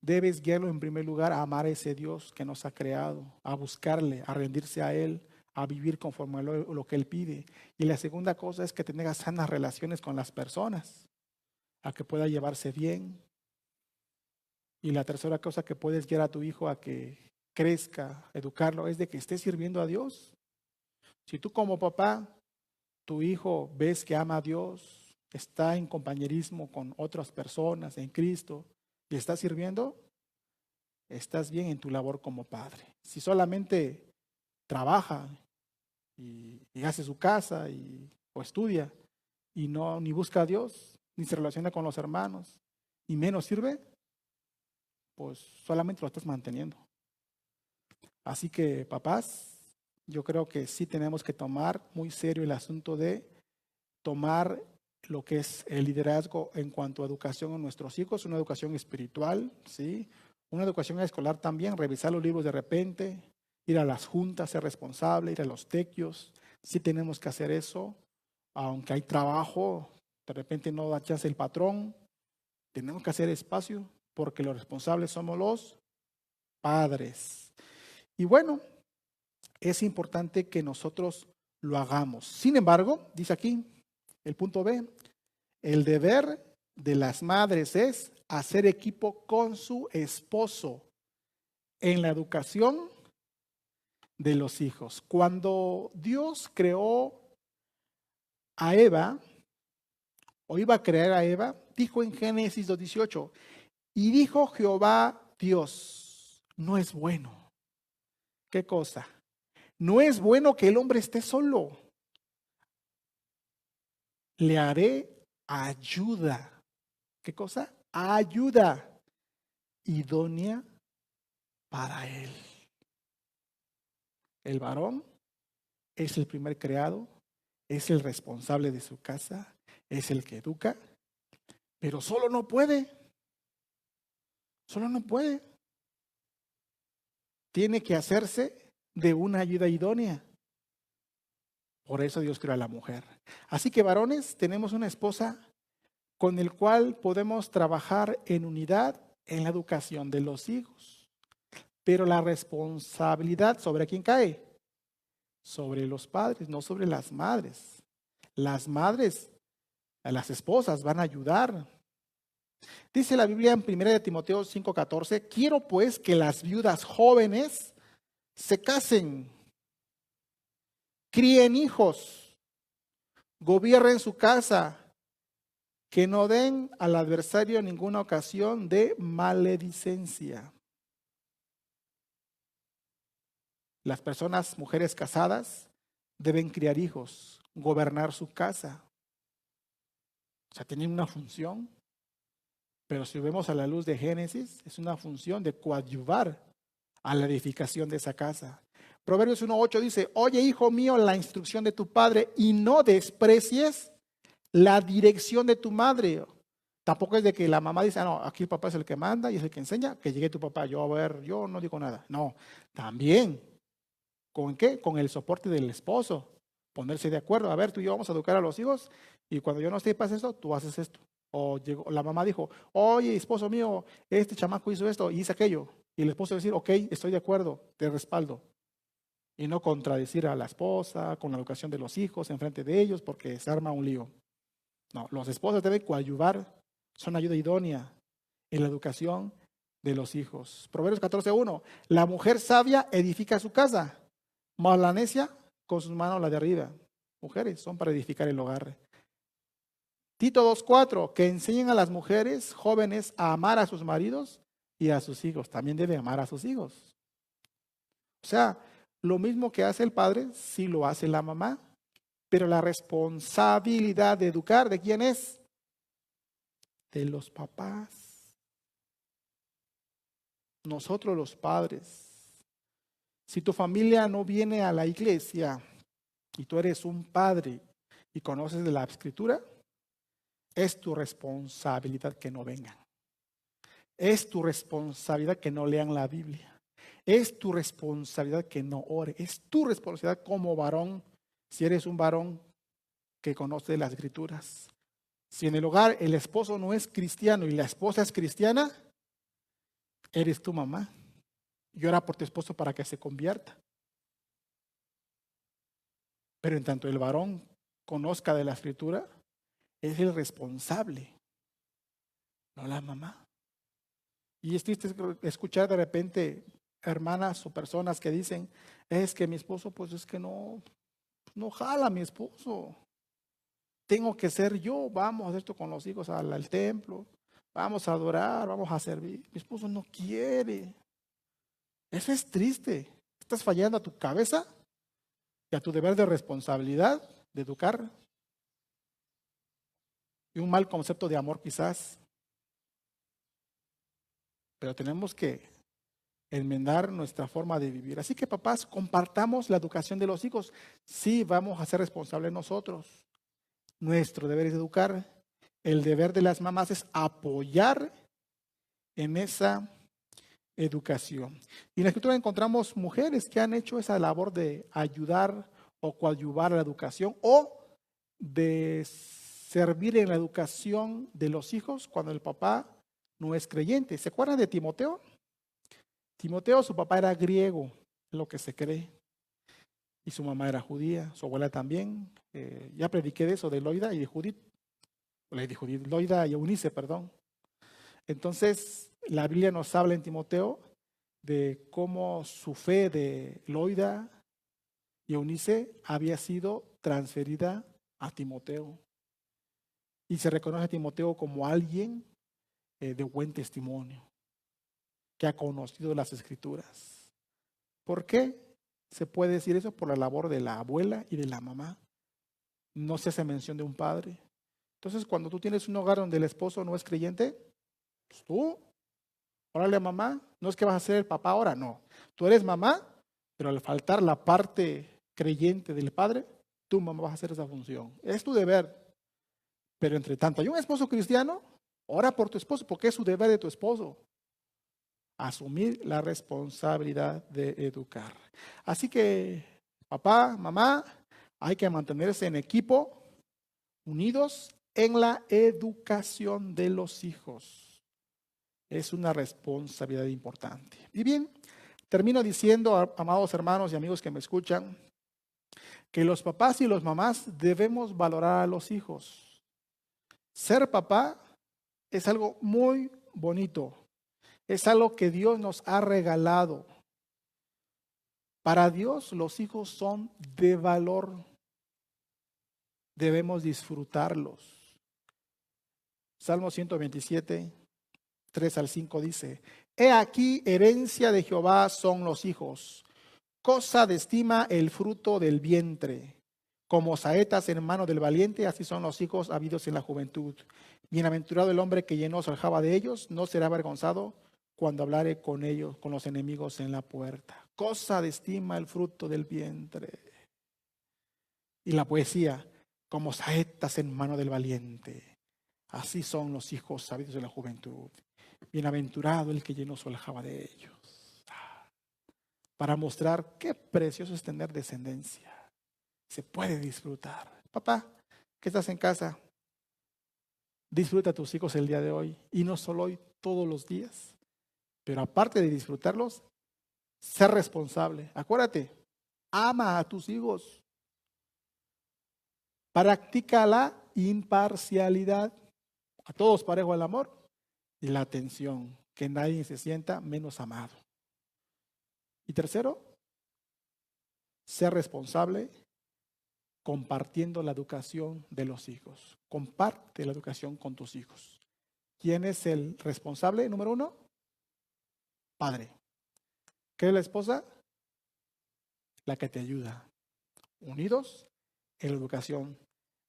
Debes guiarlo en primer lugar a amar a ese Dios que nos ha creado, a buscarle, a rendirse a Él, a vivir conforme a lo que Él pide. Y la segunda cosa es que tenga sanas relaciones con las personas, a que pueda llevarse bien. Y la tercera cosa que puedes guiar a tu hijo a que crezca, educarlo, es de que esté sirviendo a Dios. Si tú como papá, tu hijo ves que ama a Dios, está en compañerismo con otras personas en Cristo y está sirviendo, estás bien en tu labor como padre. Si solamente trabaja y hace su casa o estudia y no ni busca a Dios, ni se relaciona con los hermanos, y menos sirve, pues solamente lo estás manteniendo. Así que, papás, yo creo que sí tenemos que tomar muy serio el asunto de tomar lo que es el liderazgo en cuanto a educación a nuestros hijos, una educación espiritual, ¿sí? Una educación escolar también, revisar los libros de repente, ir a las juntas, ser responsable, ir a los tequios. Sí tenemos que hacer eso, aunque hay trabajo, de repente no da chance el patrón, tenemos que hacer espacio porque los responsables somos los padres. Y bueno, es importante que nosotros lo hagamos. Sin embargo, dice aquí el punto B, el deber de las madres es hacer equipo con su esposo en la educación de los hijos. Cuando Dios creó a Eva, o iba a crear a Eva, dijo en Génesis 2:18, y dijo Jehová Dios, no es bueno ¿Qué cosa? No es bueno que el hombre esté solo. Le haré ayuda. ¿Qué cosa? Ayuda idónea para él. El varón es el primer creado, es el responsable de su casa, es el que educa, pero solo no puede. Solo no puede. Tiene que hacerse de una ayuda idónea. Por eso Dios creó a la mujer. Así que varones, tenemos una esposa con el cual podemos trabajar en unidad en la educación de los hijos. Pero la responsabilidad, ¿sobre quién cae? Sobre los padres, no sobre las madres. Las madres, las esposas van a ayudar. Dice la Biblia en 1 Timoteo 5:14, quiero pues que las viudas jóvenes se casen, críen hijos, gobiernen su casa, que no den al adversario ninguna ocasión de maledicencia. Las personas, mujeres casadas, deben criar hijos, gobernar su casa. O sea, tienen una función, pero si vemos a la luz de Génesis, es una función de coadyuvar a la edificación de esa casa. Proverbios 1:8 dice, oye hijo mío la instrucción de tu padre y no desprecies la dirección de tu madre. Tampoco es de que la mamá dice, no, aquí el papá es el que manda y es el que enseña, que llegue tu papá, yo no digo nada. No, también, ¿con qué? Con el soporte del esposo, ponerse de acuerdo, a ver, tú y yo vamos a educar a los hijos y cuando yo no esté pasa esto, tú haces esto. O la mamá dijo, oye, esposo mío, este chamaco hizo esto y hizo aquello. Y el esposo va a decir, ok, estoy de acuerdo, te respaldo. Y no contradecir a la esposa con la educación de los hijos enfrente de ellos porque se arma un lío. No, los esposos deben coadyuvar, son ayuda idónea en la educación de los hijos. Proverbios 14:1, la mujer sabia edifica su casa, mas la necia con sus manos la derriba. Mujeres son para edificar el hogar. Tito 2:4, que enseñen a las mujeres jóvenes a amar a sus maridos y a sus hijos. También debe amar a sus hijos. O sea, lo mismo que hace el padre, sí lo hace la mamá. Pero la responsabilidad de educar, ¿de quién es? De los papás. Nosotros los padres. Si tu familia no viene a la iglesia y tú eres un padre y conoces de la escritura, es tu responsabilidad que no vengan. Es tu responsabilidad que no lean la Biblia. Es tu responsabilidad que no ore. Es tu responsabilidad como varón, si eres un varón que conoce las escrituras. Si en el hogar el esposo no es cristiano y la esposa es cristiana, eres tu mamá. Y ora por tu esposo para que se convierta. Pero en tanto el varón conozca de la escritura, es el responsable, no la mamá. Y es triste escuchar de repente hermanas o personas que dicen, es que mi esposo, pues es que no jala a mi esposo. Tengo que ser yo, vamos a hacer esto con los hijos al templo, vamos a adorar, vamos a servir. Mi esposo no quiere. Eso es triste. Estás fallando a tu cabeza y a tu deber de responsabilidad de educar. Y un mal concepto de amor quizás. Pero tenemos que enmendar nuestra forma de vivir. Así que papás, compartamos la educación de los hijos. Sí, vamos a ser responsables nosotros. Nuestro deber es educar. El deber de las mamás es apoyar en esa educación. Y en la escritura encontramos mujeres que han hecho esa labor de ayudar o coadyuvar a la educación o de servir en la educación de los hijos cuando el papá no es creyente. ¿Se acuerdan de Timoteo? Timoteo, su papá era griego, lo que se cree, y su mamá era judía, su abuela también. Ya prediqué de eso, de Loida y de Judith. Loida y Eunice, perdón. Entonces, la Biblia nos habla en Timoteo de cómo su fe de Loida y Eunice había sido transferida a Timoteo. Y se reconoce a Timoteo como alguien de buen testimonio, que ha conocido las Escrituras. ¿Por qué? ¿Se puede decir eso? Por la labor de la abuela y de la mamá. No se hace mención de un padre. Entonces, cuando tú tienes un hogar donde el esposo no es creyente, pues tú, órale mamá, no es que vas a ser el papá ahora, no. Tú eres mamá, pero al faltar la parte creyente del padre, tú mamá vas a hacer esa función. Es tu deber. Pero entre tanto, hay un esposo cristiano, ora por tu esposo, porque es su deber de tu esposo. Asumir la responsabilidad de educar. Así que, papá, mamá, hay que mantenerse en equipo, unidos en la educación de los hijos. Es una responsabilidad importante. Y bien, termino diciendo, amados hermanos y amigos que me escuchan, que los papás y los mamás debemos valorar a los hijos. Ser papá es algo muy bonito. Es algo que Dios nos ha regalado. Para Dios los hijos son de valor. Debemos disfrutarlos. Salmo 127, 3 al 5 dice: He aquí, herencia de Jehová son los hijos, cosa de estima el fruto del vientre. Como saetas en mano del valiente, así son los hijos habidos en la juventud. Bienaventurado el hombre que llenó su aljaba de ellos, no será avergonzado cuando hablare con ellos, con los enemigos en la puerta. Cosa de estima el fruto del vientre. Y la poesía, como saetas en mano del valiente, así son los hijos sabidos de la juventud. Bienaventurado el que llenó su aljaba de ellos. Para mostrar qué precioso es tener descendencia. Se puede disfrutar. Papá, que estás en casa, disfruta a tus hijos el día de hoy. Y no solo hoy, todos los días. Pero aparte de disfrutarlos, ser responsable. Acuérdate, ama a tus hijos. Practica la imparcialidad. A todos parejo el amor y la atención. Que nadie se sienta menos amado. Y tercero, ser responsable compartiendo la educación de los hijos. Comparte la educación con tus hijos. ¿Quién es el responsable número 1? Padre. ¿Qué es la esposa? La que te ayuda. Unidos en la educación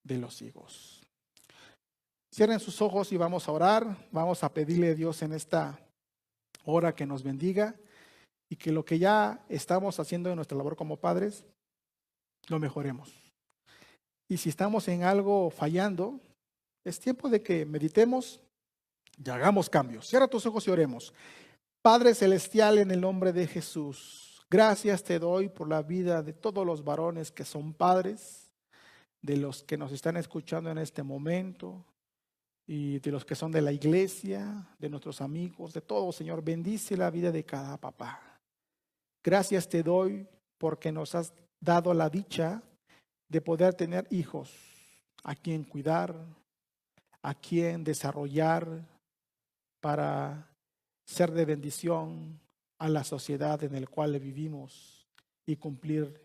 de los hijos. Cierren sus ojos y vamos a orar. Vamos a pedirle a Dios en esta hora que nos bendiga y que lo que ya estamos haciendo en nuestra labor como padres, lo mejoremos. Y si estamos en algo fallando, es tiempo de que meditemos y hagamos cambios. Cierra tus ojos y oremos. Padre Celestial, en el nombre de Jesús, gracias te doy por la vida de todos los varones que son padres, de los que nos están escuchando en este momento y de los que son de la iglesia, de nuestros amigos, de todos, Señor. Bendice la vida de cada papá. Gracias te doy porque nos has dado la dicha de poder tener hijos a quien cuidar, a quien desarrollar para ser de bendición a la sociedad en la cual vivimos y cumplir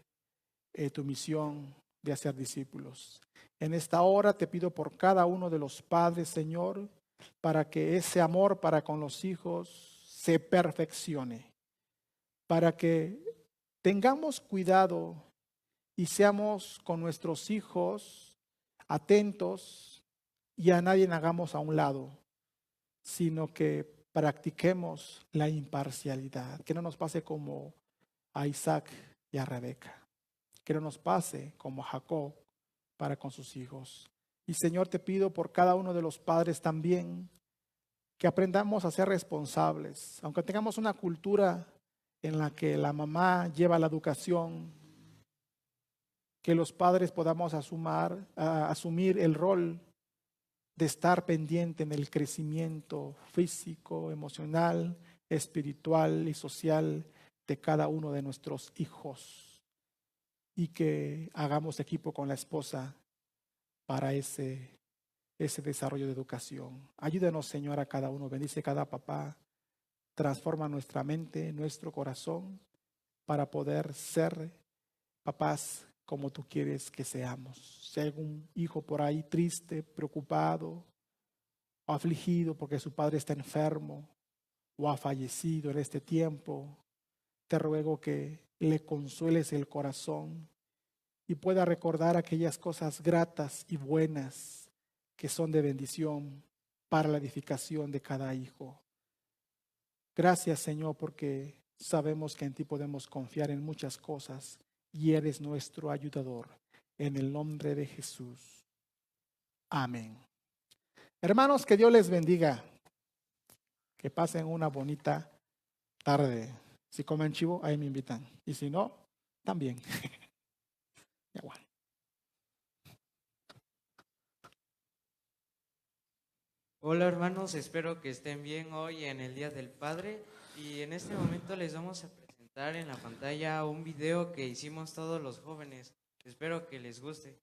tu misión de hacer discípulos. En esta hora te pido por cada uno de los padres, Señor, para que ese amor para con los hijos se perfeccione, para que tengamos cuidado y seamos con nuestros hijos atentos y a nadie hagamos a un lado, sino que practiquemos la imparcialidad. Que no nos pase como a Isaac y a Rebeca. Que no nos pase como a Jacob para con sus hijos. Y Señor, te pido por cada uno de los padres también que aprendamos a ser responsables. Aunque tengamos una cultura en la que la mamá lleva la educación, que los padres podamos asumir el rol de estar pendiente en el crecimiento físico, emocional, espiritual y social de cada uno de nuestros hijos. Y que hagamos equipo con la esposa para ese desarrollo de educación. Ayúdanos, Señor, a cada uno. Bendice cada papá. Transforma nuestra mente, nuestro corazón, para poder ser papás como tú quieres que seamos. Si hay algún hijo por ahí triste, preocupado o afligido porque su padre está enfermo o ha fallecido en este tiempo, te ruego que le consueles el corazón y pueda recordar aquellas cosas gratas y buenas que son de bendición para la edificación de cada hijo. Gracias, Señor, porque sabemos que en ti podemos confiar en muchas cosas y eres nuestro ayudador. En el nombre de Jesús. Amén. Hermanos, que Dios les bendiga. Que pasen una bonita tarde. Si comen chivo, ahí me invitan. Y si no, también. Ya, bueno. Hola hermanos, espero que estén bien hoy en el Día del Padre y en este momento les vamos a presentar en la pantalla un video que hicimos todos los jóvenes. Espero que les guste.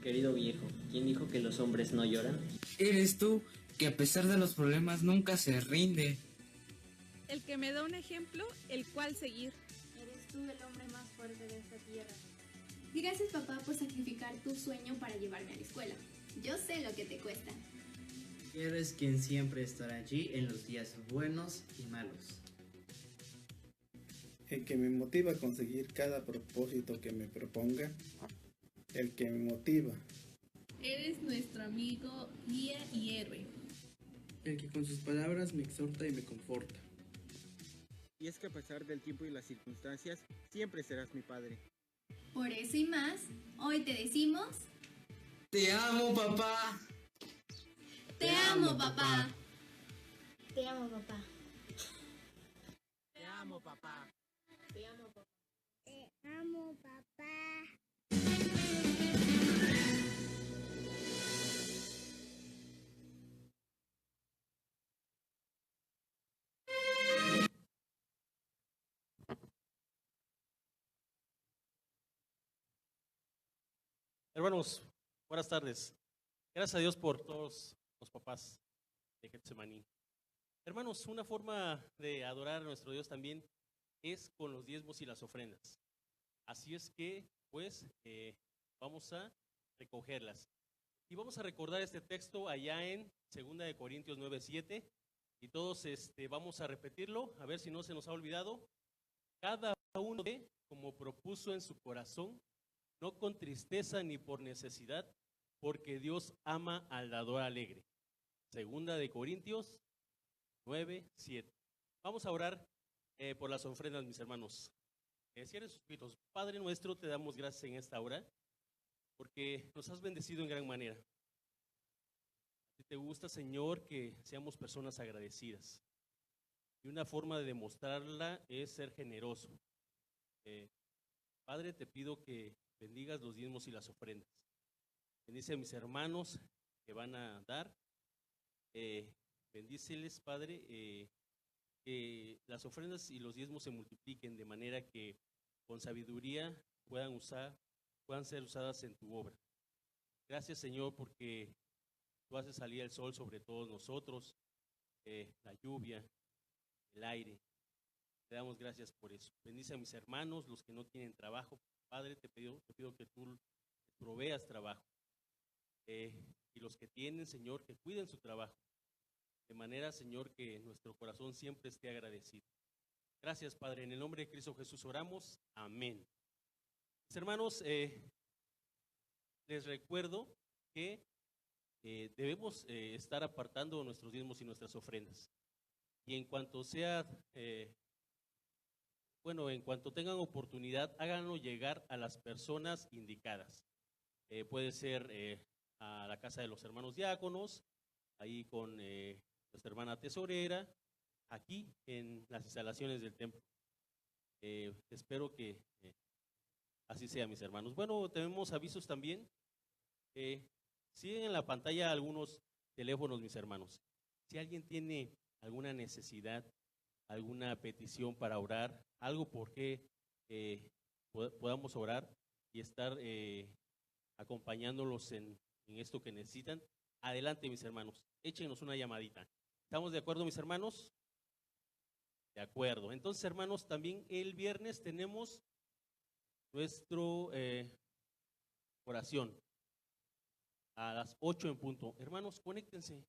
Querido viejo, ¿quién dijo que los hombres no lloran? Eres tú, que a pesar de los problemas nunca se rinde. El que me da un ejemplo, el cual seguir. Eres tú el hombre más fuerte de esta tierra. Gracias, papá, por sacrificar tu sueño para llevarme a la escuela. Yo sé lo que te cuesta. Eres quien siempre estará allí en los días buenos y malos. El que me motiva a conseguir cada propósito que me proponga. El que me motiva. Eres nuestro amigo, guía y héroe. El que con sus palabras me exhorta y me conforta. Y es que a pesar del tiempo y las circunstancias, siempre serás mi padre. Por eso y más, hoy te decimos... ¡Te amo, papá! ¡Te amo, papá! Te amo, papá. Te amo, papá. Te amo, papá. Te amo, papá. Hermanos, buenas tardes. Gracias a Dios por todos los papás de Getsemaní. Hermanos, una forma de adorar a nuestro Dios también es con los diezmos y las ofrendas. Así es que, pues, vamos a recogerlas. Y vamos a recordar este texto allá en 2 de Corintios 9:7. Y todos vamos a repetirlo, a ver si no se nos ha olvidado. Cada uno de, como propuso en su corazón, no con tristeza ni por necesidad, porque Dios ama al dador alegre. 2 de Corintios 9:7. Vamos a orar por las ofrendas, mis hermanos. Cierren sus ojitos. Padre nuestro, te damos gracias en esta hora, porque nos has bendecido en gran manera. Si te gusta, Señor, que seamos personas agradecidas. Y una forma de demostrarla es ser generoso. Padre, te pido que bendigas los diezmos y las ofrendas. Bendice a mis hermanos que van a dar. Bendíceles, Padre, que las ofrendas y los diezmos se multipliquen de manera que con sabiduría puedan ser usadas en tu obra. Gracias, Señor, porque tú haces salir el sol sobre todos nosotros, la lluvia, el aire. Te damos gracias por eso. Bendice a mis hermanos, los que no tienen trabajo. Padre, te pido que tú les proveas trabajo. Y los que tienen, Señor, que cuiden su trabajo. De manera, Señor, que nuestro corazón siempre esté agradecido. Gracias, Padre. En el nombre de Cristo Jesús oramos. Amén. Mis hermanos, les recuerdo que debemos estar apartando nuestros diezmos y nuestras ofrendas. Y en cuanto sea, en cuanto tengan oportunidad, háganlo llegar a las personas indicadas. Puede ser a la casa de los hermanos diáconos, ahí con nuestra hermana tesorera, aquí en las instalaciones del templo. Espero que así sea, mis hermanos. Bueno, tenemos avisos también. Siguen en la pantalla algunos teléfonos, mis hermanos. Si alguien tiene alguna necesidad, alguna petición para orar, algo por qué podamos orar y estar acompañándolos en esto que necesitan, adelante, mis hermanos, échenos una llamadita. ¿Estamos de acuerdo, mis hermanos? De acuerdo. Entonces, hermanos, también el viernes tenemos nuestro oración a las 8 en punto. Hermanos, conéctense.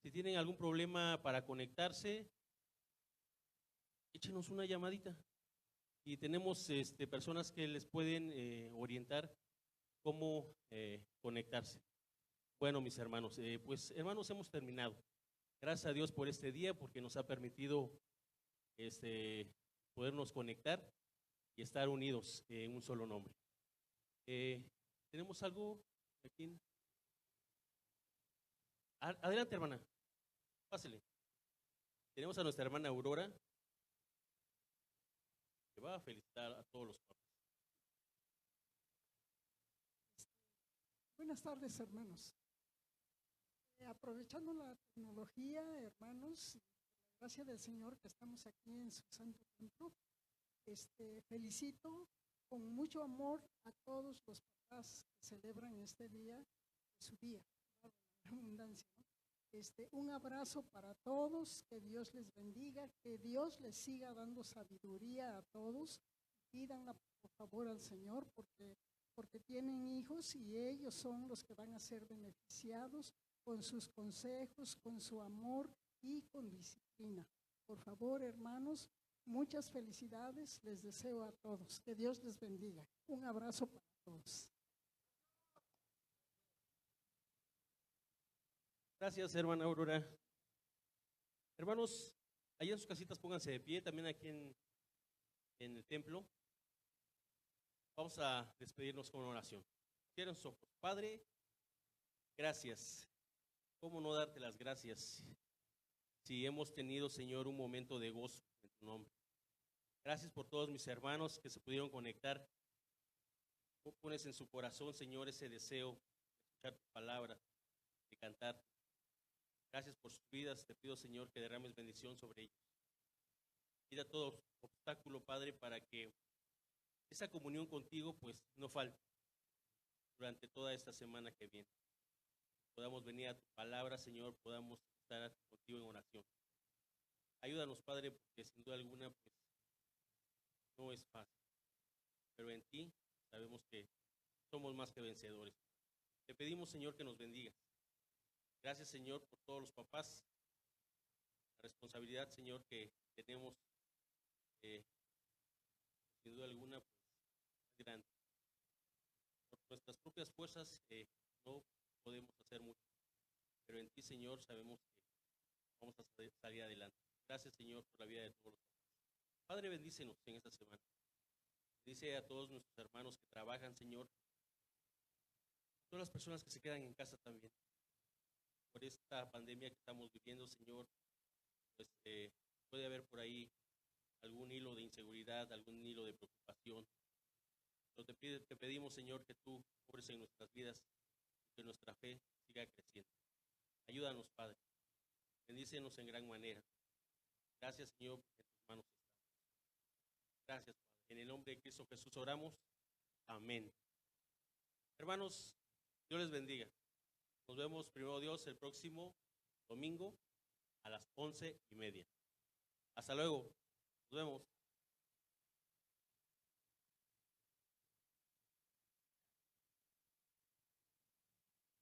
Si tienen algún problema para conectarse, échenos una llamadita. Y tenemos personas que les pueden orientar cómo conectarse. Bueno, mis hermanos, pues hermanos, hemos terminado. Gracias a Dios por este día, porque nos ha permitido podernos conectar y estar unidos en un solo nombre. ¿Tenemos algo aquí? Adelante, hermana. Pásele. Tenemos a nuestra hermana Aurora, que va a felicitar a todos los papás. Buenas tardes, hermanos. Aprovechando la tecnología, hermanos, gracias del Señor que estamos aquí en su santo templo, felicito con mucho amor a todos los papás que celebran este día, su día, la abundancia, ¿no? Un abrazo para todos, que Dios les bendiga, que Dios les siga dando sabiduría a todos. Pídanla por favor al Señor porque tienen hijos y ellos son los que van a ser beneficiados con sus consejos, con su amor y con disciplina. Por favor, hermanos, muchas felicidades les deseo a todos. Que Dios les bendiga. Un abrazo para todos. Gracias, hermana Aurora. Hermanos, allá en sus casitas pónganse de pie, también aquí en el templo. Vamos a despedirnos con una oración. Cierren sus ojos. Padre, gracias. ¿Cómo no darte las gracias si hemos tenido, Señor, un momento de gozo en tu nombre? Gracias por todos mis hermanos que se pudieron conectar. Tú pones en su corazón, Señor, ese deseo de escuchar tu palabra, de cantar. Gracias por sus vidas. Te pido, Señor, que derrames bendición sobre ellos. Quita todo obstáculo, Padre, para que esa comunión contigo, pues, no falte durante toda esta semana que viene. Podamos venir a tu palabra, Señor, podamos estar contigo en oración. Ayúdanos, Padre, porque sin duda alguna, pues, no es fácil. Pero en ti sabemos que somos más que vencedores. Te pedimos, Señor, que nos bendigas. Gracias, Señor, por todos los papás. La responsabilidad, Señor, que tenemos, sin duda alguna, pues, es grande. Por nuestras propias fuerzas no podemos hacer mucho, pero en ti, Señor, sabemos que vamos a salir adelante. Gracias, Señor, por la vida de todos los papás. Padre, bendícenos en esta semana. Bendice a todos nuestros hermanos que trabajan, Señor. Todas las personas que se quedan en casa también. Por esta pandemia que estamos viviendo, Señor, pues puede haber por ahí algún hilo de inseguridad, algún hilo de preocupación. Pero te pedimos, Señor, que tú obres en nuestras vidas, que nuestra fe siga creciendo. Ayúdanos, Padre. Bendícenos en gran manera. Gracias, Señor, porque en tus manos estamos. Gracias, Padre. En el nombre de Cristo Jesús oramos. Amén. Hermanos, Dios les bendiga. Nos vemos, primero Dios, el próximo domingo a las 11:30. Hasta luego. Nos vemos.